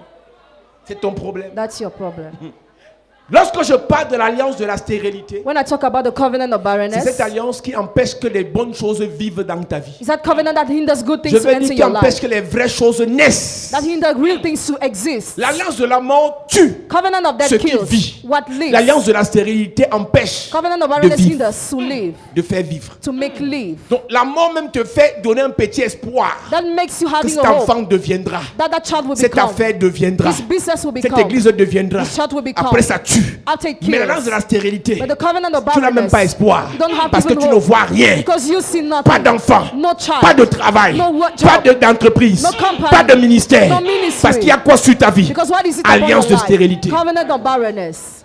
C'est ton problème.
That's your problem.
Lorsque je parle de l'alliance de la stérilité,
When I talk about the covenant of
c'est
barrenness,
cette alliance qui empêche que les bonnes choses vivent dans ta vie.
is that covenant that hinders good
Je
things to
veux
enter
dire qui
your
empêche
life.
que les vraies choses naissent.
That hinders real things to exist.
L'alliance de la mort tue.
Covenant of
Ce
death
qui
kills
vit.
what lives.
L'alliance de la stérilité empêche
Covenant of
de
barrenness
vivre,
hinders to live,
de faire vivre.
to make live.
Donc la mort même te fait donner un petit espoir
That makes you
que
having
cet
a hope
enfant deviendra,
that child will
cette
become.
affaire deviendra,
This business will
cette
become.
église deviendra.
This church will become.
Après ça tue.
After it
Mais
kills.
l'alliance de la stérilité,
But the covenant of
tu n'as même
barrenness,
pas espoir
you don't have
parce que
even
tu ne
hope.
vois rien.
Because you see nothing.
Pas d'enfant,
No child.
pas de travail,
No
pas
job.
d'entreprise,
No company.
pas de ministère.
No ministry.
Parce qu'il y a quoi sur ta vie?
Because what is it upon
Alliance
your
de
life?
stérilité.
Covenant of barrenness.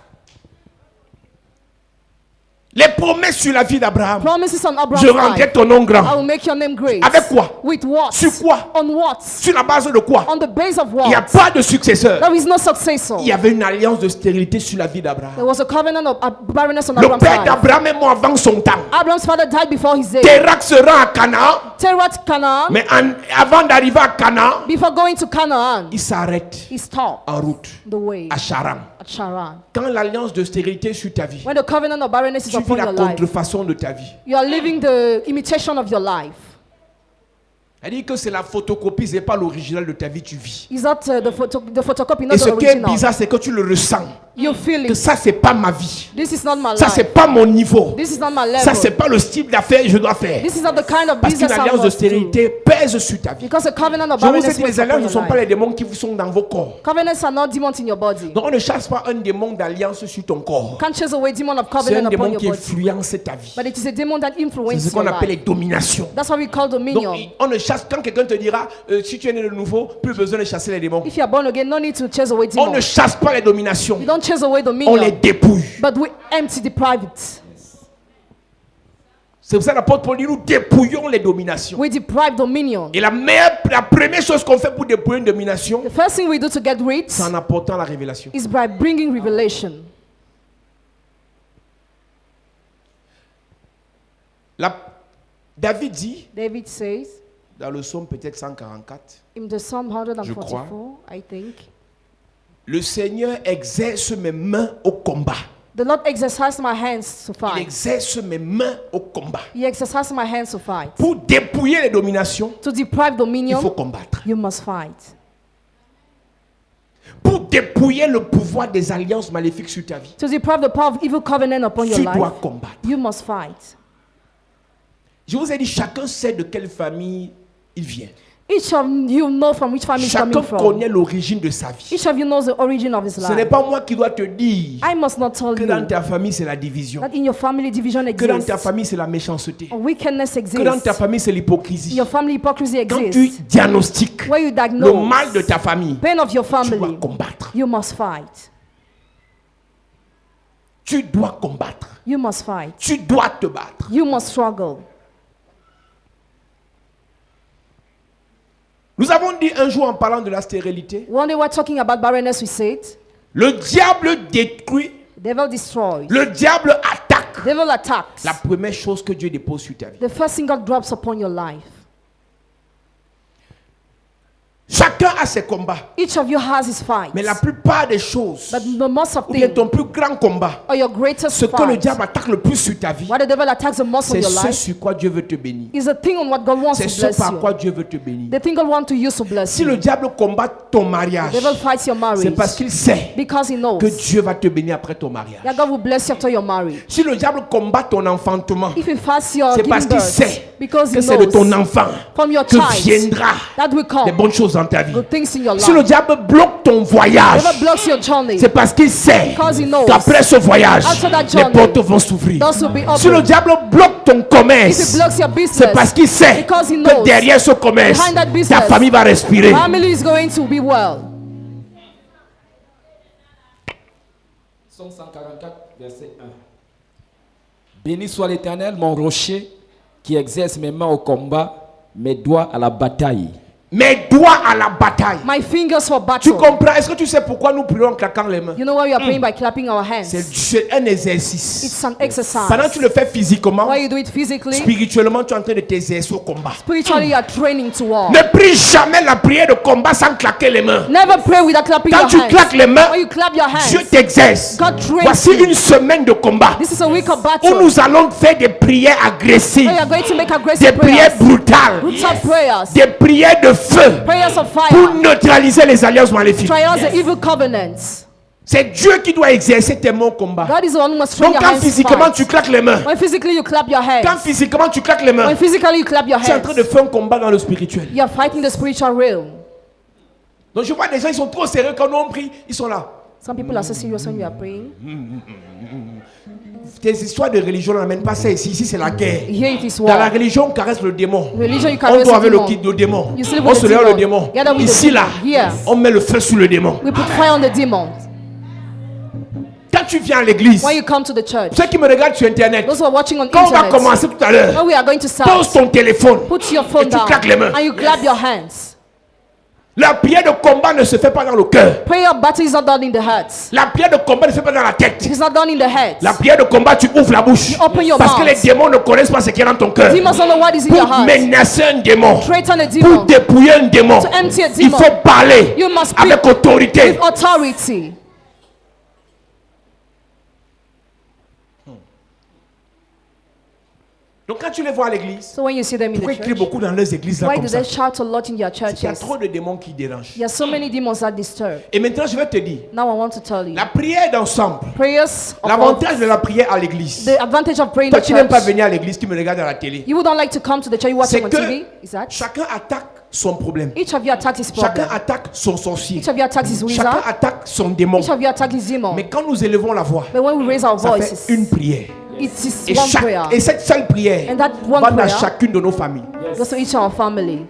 Les promesses sur la vie d'Abraham.
Promises on
Je
Abraham's
rendrai
life.
ton nom
I
grand.
will make your name great.
Avec quoi?
With what?
Sur quoi?
On what?
Sur la base de quoi?
On the base of
Il n'y a
what?
pas de successeur.
There is no successor.
Il y avait une alliance de stérilité sur la vie d'Abraham.
There was a covenant of barrenness on
Le
Abraham's
père
life.
d'Abraham est mort avant son temps.
Abraham's father died before his day.
Térak se rend à Canaan,
Terah Canaan.
mais avant d'arriver à Canaan,
Before going to Canaan,
il s'arrête
he stopped
en route
the way
à Charan.
at Charan.
Quand l'alliance de stérilité est sur ta vie,
When the covenant of barrenness is
tu vis
upon
la
your life,
contrefaçon de ta vie.
you are living the imitation of your life.
C'est-à-dire que c'est la photocopie, ce n'est pas l'original de ta vie, tu vis.
Is that the photocopy, not
Et
the
ce qui est
original?
bizarre, c'est que tu le ressens.
You feel
Que
it.
ça, c'est pas ma vie.
This is not my
Ça,
life.
c'est pas mon niveau.
This is not my
Ça, c'est
level.
pas le style d'affaires que je dois faire.
This is not the kind of
Parce qu'une
business I
alliance de
must do.
stérilité pèse sur ta vie.
Because the covenant of
Je vous ai
barrenness
dit,
weighs
les alliances
upon
ne sont
your
pas
life.
les démons qui sont dans vos corps.
Covenants are not demons in your body.
Donc on ne chasse pas un démon d'alliance sur ton corps.
Can't chase away demon of
C'est
covenant
un
upon
démon
your
qui
body.
influence ta vie.
But it is a demon that
C'est
influences
ce qu'on
your
appelle les
life.
dominations.
That's what we call dominion.
Donc on ne chasse, quand quelqu'un te dira, si tu es né de nouveau, plus besoin de chasser les démons.
If you are born again, no need to chase away
On ne
demons.
chasse pas les dominations.
You don't chase away
On les
dominion,
dépouille.
but we empty, deprive it.
C'est pour ça que l'apôtre Paul dit, nous dépouillons les dominations.
We deprive dominion.
Et la première chose qu'on fait pour dépouiller une domination,
The first thing we do to get rid
c'est en apportant la révélation.
is by bringing revelation.
David dit,
David says
dans le psaume peut-être 144,
in the Psalm
crois.
144, I think,
le Seigneur exerce mes mains au combat.
the Lord exercised my hands to
Il
fight.
exerce mes mains au combat.
He exercised my hands to fight.
Pour dépouiller les dominations,
To deprive
il faut
dominion,
combattre.
you must fight.
Pour dépouiller le pouvoir des alliances maléfiques sur ta vie,
To deprive the power of evil covenant upon your
tu dois
life,
combattre.
you must fight.
Je vous ai dit, chacun sait de quelle famille il vient.
Each of you know from which family is
Chacun
coming from.
connaît l'origine de sa vie.
Each of you knows the origin of his
Ce n'est
life.
pas moi qui dois te dire
I must not tell
que dans
you
ta famille c'est la division,
that in your family division
que dans ta
exists,
famille c'est la méchanceté,
or wickedness
que dans ta
exists,
famille c'est
in
l'hypocrisie.
your family hypocrisy
Quand tu
exists.
diagnostiques
Where you
le
diagnose
mal de ta famille,
pain of your
tu dois
family,
combattre.
you must fight.
Tu dois combattre.
You must fight.
Tu dois te battre.
You must struggle.
Nous avons dit un jour en parlant de la stérilité,
One day we're talking about barrenness, we said,
le diable détruit,
devil destroys.
le diable attaque.
Devil attacks.
La première chose que Dieu dépose sur ta vie.
The first thing God drops upon your life.
Chaque Chacun a ses combats.
Each of you has his fight.
Mais la plupart des choses,
But the most of
ou bien
things,
ton plus grand combat,
or your greatest
ce que le
fight,
diable attaque le plus sur ta vie,
what the devil attacks the most on
c'est
your
ce
life,
sur quoi Dieu veut te bénir.
is the thing on what God wants
C'est
to
ce
bless
par quoi
you.
Dieu veut te bénir.
The thing God wants to use to bless
Si
you.
le diable combat ton mariage,
The devil fights your
c'est
marriage
parce qu'il sait
because he knows
que Dieu va te bénir après ton mariage.
that God will bless you after your marriage.
Si le diable combat ton enfantement,
If he fights your
c'est
giving
parce qu'il
birth,
sait
because he
que c'est de ton
knows
enfant
from your
que
child
viendra
that will
des
come
bonnes choses dans ta vie.
good things in your
Si le
life.
diable bloque ton voyage,
Never blocks your journey.
c'est parce qu'il sait
Because he knows
qu'après ce voyage,
after that
les
journey,
portes vont s'ouvrir.
doors will be
Si le
open.
diable bloque ton
If
commerce,
he blocks your
c'est parce
business,
qu'il sait
because he
que
knows
derrière ce commerce,
behind that
ta
business,
famille va respirer.
family is going to be well.
Psaume 144, verset 1. Béni soit l'Éternel, mon rocher, qui exerce mes mains au combat, mes doigts à la bataille.
Mes doigts à la bataille.
My fingers for
Tu
battle.
comprends? Est-ce que tu sais pourquoi nous prions en claquant les mains?
You know why we are praying by clapping our
C'est
hands?
un exercice.
It's an exercise.
Pendant que tu le fais physiquement,
Why you do it physically,
spirituellement, tu es en train de t'exercer au combat.
spiritually you are training to war.
Ne prie jamais la prière de combat sans claquer les mains.
Never pray without clapping
Quand
your
tu
hands.
claques les mains,
When you clap your hands,
Dieu t'exerce.
God trains
Voici
you.
une semaine de combat
This is a week of
où
battle.
nous allons faire des prières agressives,
We are going to make
des
aggressive
prières
prayers,
brutales,
brutal prayers,
des prières de feu
prayers of
pour
fire,
neutraliser les alliances maléfiques.
trials the evil covenants.
C'est Dieu qui doit exercer tes mains au combat.
God is the one who must train
Donc
your
quand
hands to
physiquement
fight.
tu claques les mains,
When physically you clap your
quand
hands,
physiquement tu claques les mains,
when physically you clap your
tu es en train de
hands,
faire un combat dans le spirituel.
you are fighting the spiritual realm.
Donc je vois des gens, ils sont trop sérieux quand nous on prie, ils sont là.
Some people are so serious when you are praying.
Tes histoires de religion n'amènent pas ça ici. Ici c'est la guerre.
Here it is
Dans la
war.
religion, on caresse le démon.
Religion, you
On
caress
doit
the
avec
demon.
le démon.
You sleep
On
with
se
the
lève le
demon.
démon.
Gather with the
Ici là,
demon. Here.
on met le feu sur le démon.
We put fire on the demons.
Quand tu viens à l'église,
When you come to the church,
ceux qui me regardent sur internet,
those who are watching on
quand on va
internet,
commencer tout à l'heure,
when we are going to
pose
start,
ton téléphone
put your
et
phone
tu
down
claques les mains.
and you clap your hands.
La prière de combat ne se fait pas dans le cœur.
Prayer of battle is not done in the heart.
La prière de combat ne se fait pas dans la tête.
It's not done in the head.
La prière de combat, tu ouvres la bouche.
You open your
Parce que
mouth.
les démons ne connaissent pas ce qu'il y a dans ton cœur.
Demons don't know what is in your
Pour
heart.
menacer un démon,
Threaten a
pour
demon.
dépouiller un démon,
To empty a
il
demon.
faut parler
You must speak
avec autorité.
with authority.
Donc quand tu les vois à l'église,
So when you see them in
pourquoi
the
ils crient
church,
beaucoup dans leurs églises là
why
comme
do
ça?
they shout a lot in their
Il y a
churches?
trop de démons qui dérangent.
There are so many demons that disturb.
Et maintenant je vais te dire,
Now I want to tell you.
la prière d'ensemble,
Prayers of all,
l'avantage de la prière à l'église.
the advantage of praying in
Toi
the
qui n'aimes pas
church.
venir à l'église, tu me regardes à la télé.
You wouldn't like to come to the church, you watch
C'est
it on
que
TV. Is that?
chacun attaque son problème.
Each of you attacks his
Chacun
problem.
attaque son sorcier.
Each of you attacks his
Chacun
wizard.
attaque son démon.
Each of you attacks his demon.
Mais quand nous élevons la voix,
But when we raise our
ça
voices,
fait une prière.
it is
Et,
one prayer.
et cette seule prière
And that one
va dans
prayer
chacune de nos familles.
goes to each of our family.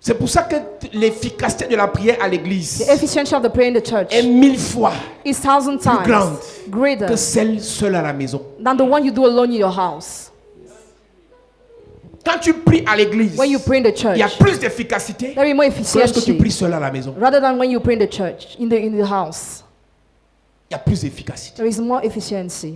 C'est pour ça que l'efficacité de la prière à l'église
The efficiency of the prayer in the church
est 1000 fois
is 1,000 times
grande
greater
que celle seule à la maison.
than the one you do alone in your house.
Quand tu pries à l'église,
When you pray in the
il y a
church,
plus d'efficacité
there is more
que lorsque tu pries
efficiency
seul à la maison.
rather than when you pray in the church, in the house.
Il y a plus d'efficacité.
There is more efficiency.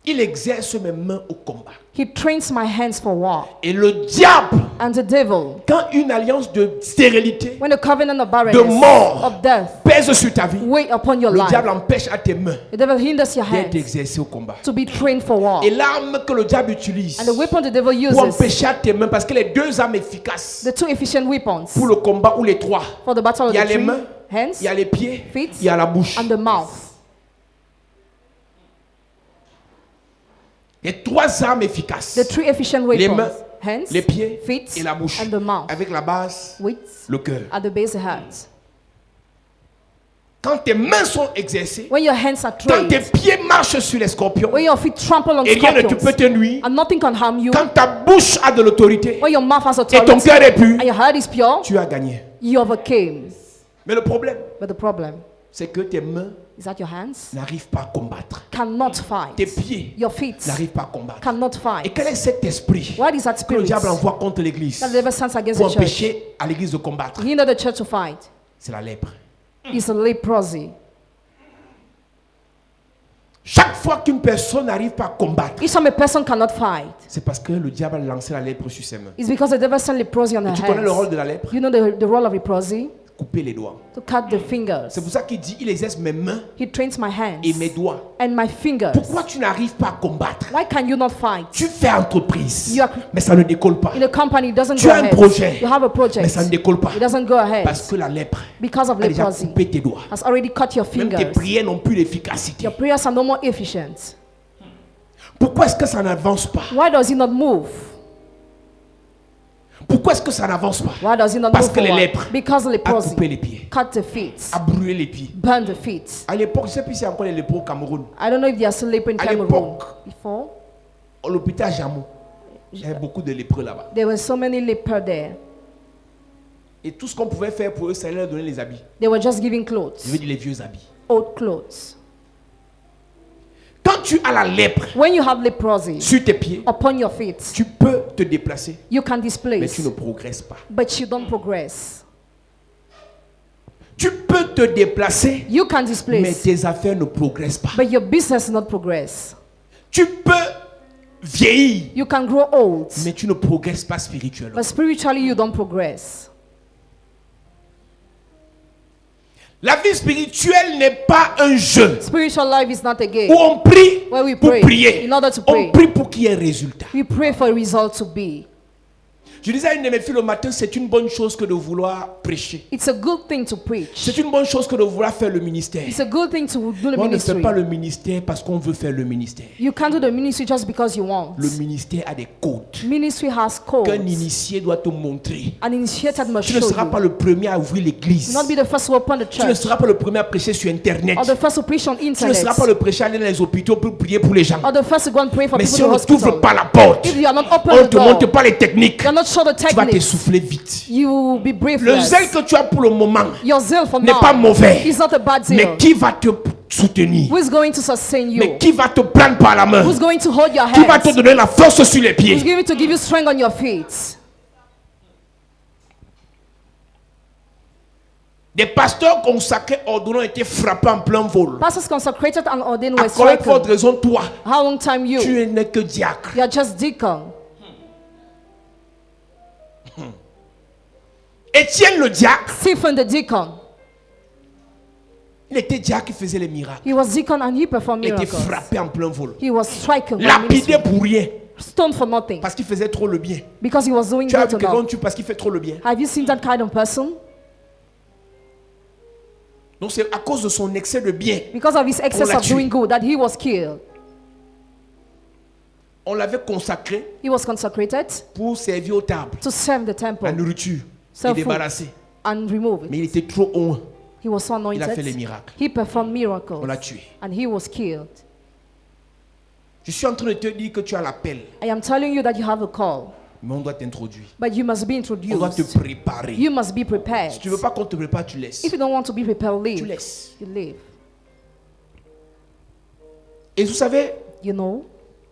Il exerce mes mains au combat.
He trains my hands for war.
Et le diable,
And the devil,
quand une alliance de stérilité
when the covenant of
de
barrenness,
mort
of death,
pèse sur ta vie,
wait upon your
le
life,
diable empêche à tes mains
the devil hinders your
d'être
hands
exercées au combat.
to be trained for war.
Et l'arme que le diable utilise
And the weapon the devil
pour
uses,
empêcher à tes mains, parce que les deux armes efficaces
the two efficient weapons
pour le combat, ou les trois,
for the battle of
il y a
the
les
three
mains,
hands,
il y a les pieds,
feet,
il y a la bouche.
and the mouth.
Les trois armes efficaces,
The three efficient
les
weapons,
mains,
hands,
les pieds
feet,
et la bouche,
and the mouth,
avec la base,
with
le cœur.
at the base of the heart.
Quand tes mains sont exercées,
When your hands are
quand tes
trained,
pieds marchent sur les scorpions,
when your feet trample on
et rien ne te peut
scorpions,
te nuire,
and nothing can harm you,
quand ta bouche a de l'autorité
when your mouth has
et ton
authority,
cœur est pur,
and your heart is pure,
tu as gagné.
you overcame.
Mais le problème,
But the problem
c'est que tes mains
is that your hands
n'arrivent pas à combattre.
cannot fight.
Tes pieds
Your feet
n'arrivent pas à combattre.
cannot
Et
fight.
quel est cet esprit
What is that
que le
spirit
diable
that
envoie contre l'église
the devil sends against
pour
the church?
empêcher à l'église de combattre?
Hinder the church to fight.
C'est la lèpre.
It's a leprosy.
Chaque fois qu'une personne n'arrive pas à combattre,
Each time a person cannot fight,
c'est parce que le diable a lancé la lèpre sur ses mains.
it's because the devil sent leprosy on
Et
her
tu connais le rôle
hands.
de la lèpre?
You know the role of leprosy?
Couper les doigts.
To cut the fingers.
C'est pour ça qu'il dit, il exerce mes mains
He trains my hands
et mes doigts.
and my fingers.
Pourquoi tu n'arrives pas à combattre?
Why can you not fight?
Tu fais entreprise,
You are-
mais ça ne décolle pas.
In a company, it doesn't
Tu
go
as un
ahead.
projet,
You have a
mais
project.
ça ne décolle pas.
It doesn't go ahead
Parce que la lèpre
because of
a déjà
leprosy.
coupé tes doigts.
Has already cut your
Même tes
fingers.
prières n'ont plus d'efficacité.
Your prayers are no more efficient.
Pourquoi est-ce que ça n'avance pas?
Why does it not move?
Pourquoi est-ce que ça n'avance pas?
Why does it not
Parce
move
que les
forward?
lèpres
Because
a
leprosy
coupé les pieds,
cut the feet,
a brûlé les pieds.
burn the feet.
À l'époque, je ne sais plus s'il y a encore les lépreux au Cameroun.
I don't know if they are still leper in
À
Cameroon.
l'époque,
Before,
à l'hôpital Jamou, il y avait beaucoup de lépreux là-bas.
there were so many leper there.
Et tout ce qu'on pouvait faire pour eux, c'est leur donner les habits.
They were just giving
Je veux
clothes,
dire les vieux habits.
old clothes.
Quand tu as la lèpre
When you have leprosy
sur tes pieds,
upon your feet,
tu peux te déplacer,
you can
mais
displace,
tu ne progresses pas.
but you don't progress.
Tu peux te déplacer,
You can
mais
displace,
tes affaires ne progressent pas.
but your business not progress.
Tu peux vieillir,
You can grow old,
mais tu ne progresses pas spirituellement.
but spiritually you don't progress.
La vie spirituelle n'est pas un jeu
Spiritual life is not a
où
game.
on prie
Where we
pour
pray
prier.
in order to pray.
On prie pour qu'il y ait un résultat.
We pray for a result to be.
Je disais à une de mes filles le matin, c'est une bonne chose que de vouloir prêcher.
It's a good thing to preach.
C'est une bonne chose que de vouloir faire le ministère.
It's a good thing to do the
Mais on ne fait
ministry.
pas le ministère parce qu'on veut faire le ministère.
You can't do the ministry just because you want.
Le ministère a des codes
Ministry has
qu'un
codes.
initié doit te montrer.
An initiated must
Tu ne
show
seras
you.
pas le premier à ouvrir l'église.
Do not be the first to open the
Tu ne
church
seras pas le premier à prêcher sur Internet.
or the first to preach on
Tu ne
internet
seras pas le prêcher à aller dans les hôpitaux pour prier pour les gens.
or the first to go and pray for
Mais
people
si
in
on
the
ne t'ouvre
hospital.
pas la porte,
If you are not
on
open
ne
the
te
door,
montre pas les techniques,
you are not sure the
tu vas
techniques.
t'essouffler vite.
You will be
Le
breathless.
zèle que tu as pour le moment
Your zeal for
n'est
now
pas mauvais.
is not a bad zeal.
Mais qui va te soutenir?
Who is going to sustain you?
Mais qui va te prendre par la main?
Who's going to hold your
Qui va te
hands?
donner la force sur les
Who's
pieds?
going to give you strength on your feet?
Des pasteurs consacrés ordonnés ont été frappés en plein vol.
Pastors consecrated and ordained
À
were
quelle forte
stricken.
raison, toi,
How long time you?
tu n'es que diacre?
You are just deacon.
Étienne le diacre,
Stephen the deacon.
il était diacre, il faisait les miracles.
He was deacon and he performed
Il était
miracles.
frappé en plein vol.
He was stricken by
Lapidé
ministry.
pour rien.
Stoned for nothing.
Parce qu'il faisait trop le bien.
Because he was doing
Tu as
good
vu quelqu'un
enough.
tue parce qu'il fait trop le bien.
Have you seen that kind of person?
Donc c'est à cause de son excès de bien.
Because of his excess
l'a
of
tué.
doing good that he was killed.
On l'avait consacré
He was consecrated
pour servir aux tables,
to serve the
la
temple
nourriture, et
Serve food.
débarrasser.
and remove
Mais
it.
il était trop haut.
He was so
Il a fait les
anointed.
miracles.
He performed
On
miracles
l'a tué.
and he was killed.
Je suis en train de te dire que tu as l'appel,
I am telling you that you have a call,
mais on doit t'introduire.
but you must be
On doit te
introduced.
préparer.
You must be prepared.
Si tu ne veux pas qu'on te prépare, tu laisses.
If you don't want to be prepared,
Tu
leave.
laisses.
You leave.
Et vous savez,
You know,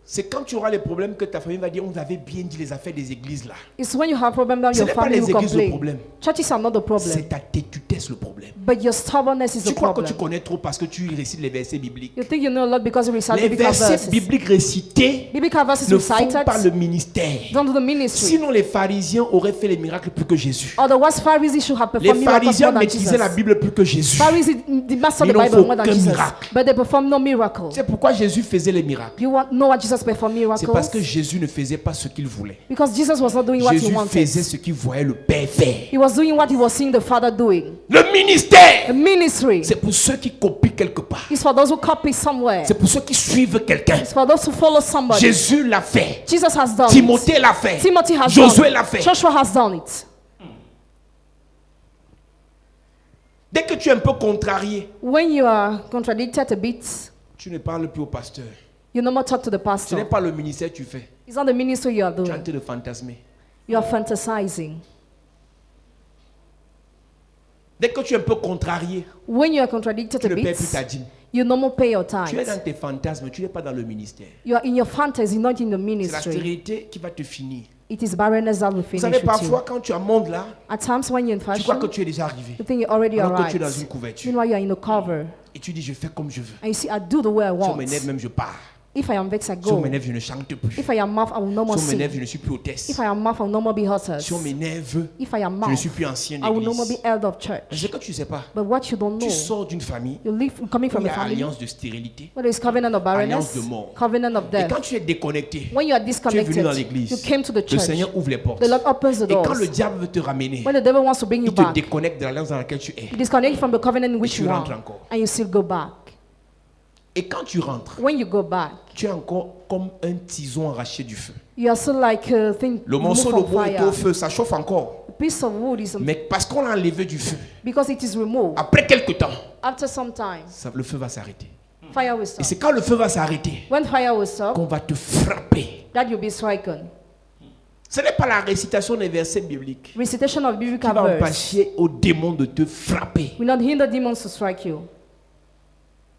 c'est quand tu auras les problèmes que ta famille va dire on avait bien dit les affaires des églises là.
it's when you have problem that
Ce
your
n'est pas
family
les
will
églises le
complain.
problème.
Churches are not the problem,
C'est ta têtutesse le problème.
but your stubbornness is
Tu
the
crois que
problem.
tu connais trop parce que tu récites les versets bibliques.
You think you know a lot because you recite
Les
biblical
versets
verses.
bibliques récités
Biblical verses
ne font
recited
pas le ministère.
don't do the ministry.
Sinon les pharisiens auraient fait les miracles plus que Jésus.
Otherwise, Pharisees should have
Les
performed miracles
pharisiens
more than
maîtrisaient la
Jesus.
Bible plus que Jésus.
Pharisees did master
Mais
the
il n'en
Bible
faut
more than
qu'un
Jesus,
miracle.
but they performed no miracle.
C'est pourquoi Jésus faisait les miracles.
You want know why Jesus performed
C'est parce que
miracles?
Jésus ne faisait pas ce qu'il voulait.
Because Jesus was not doing what he
Jésus
wanted.
faisait ce qu'il voyait le Père faire.
He was doing what he was seeing the Father doing.
Le
The
ministère,
ministry
c'est pour ceux qui copient quelque part.
is for those who copy somewhere.
C'est pour ceux qui suivent quelqu'un.
It's for those who follow somebody.
Jésus l'a fait.
Jesus has done
Timothée l'a fait.
it. Timothy has
Josué
done
l'a
it.
fait.
Joshua has done it.
Dès que tu es un peu contrarié,
When you are contradicted a bit,
tu ne parles plus au pasteur.
you no more talk to the
Ce n'est
pastor.
pas le ministère que tu fais.
It's not the ministry you are
Tu es en
doing.
train de fantasmer.
You are fantasizing.
Dès que tu es un peu contrarié,
When you are contradicted
tu
a
ne paies
bit,
plus ta dîme.
you no more pay your
Tu es dans
tithes.
tes fantasmes, tu n'es pas dans le ministère.
You are in your fantasy, not in the
C'est la
ministry.
stérilité qui va te finir.
It is barrenness that will
Vous
finish
savez,
with
parfois,
you.
quand tu as un monde là,
At times when you're in
tu crois
fashion,
que tu es déjà arrivé.
you think you're already
Alors que
arrived.
tu es dans une couverture.
Meanwhile, you're in a cover.
Et tu dis, je fais comme je veux.
And you see, I do the way I
Si on
want.
m'énerve, même je pars.
If I am vexed, I
Si on
go.
m'énerve, je ne chante plus.
If I am mouth, I will no more
Si on m'énerve,
sing.
je ne suis plus hôtesse.
If I am mouth, I will no more be hostess.
Si on m'énerve,
If I am
je ne
mouth,
suis plus ancien
I will no more
d'église.
be elder of church.
C'est que tu ne sais pas.
But what you don't know,
Tu sors d'une famille
you live coming
où
from
il y
a
a
family
alliance de stérilité.
where there is covenant of barrenness,
Alliance de mort.
covenant of
Et
death.
quand tu es déconnecté,
When you are
tu es venu
disconnected,
dans l'église.
you came to the
Le
church.
Seigneur ouvre les portes.
The Lord opens the
Et quand
doors.
le diable veut te ramener,
When the devil wants to bring you
il te
back,
déconnecte de l'alliance dans laquelle tu es.
you disconnect from the covenant in which
tu
you are,
rentres encore.
and you still go back.
Et quand tu rentres,
When you go back,
tu es encore comme un tison arraché du feu.
you are still like a thing
Le
removed
morceau de
from
bois est
fire.
au feu, ça chauffe encore.
A piece of wood is
Mais parce qu'on l'a enlevé du feu,
because it is removed.
après quelques temps,
After some time,
le feu va s'arrêter.
fire will
Et
stop.
c'est quand le feu va s'arrêter
When fire will stop,
qu'on va te frapper.
that you'll be stricken.
Ce n'est pas la récitation des versets bibliques
Recitation of
qui
biblical
va
verse
empêcher aux démons de te frapper.
will not hinder demons to strike you,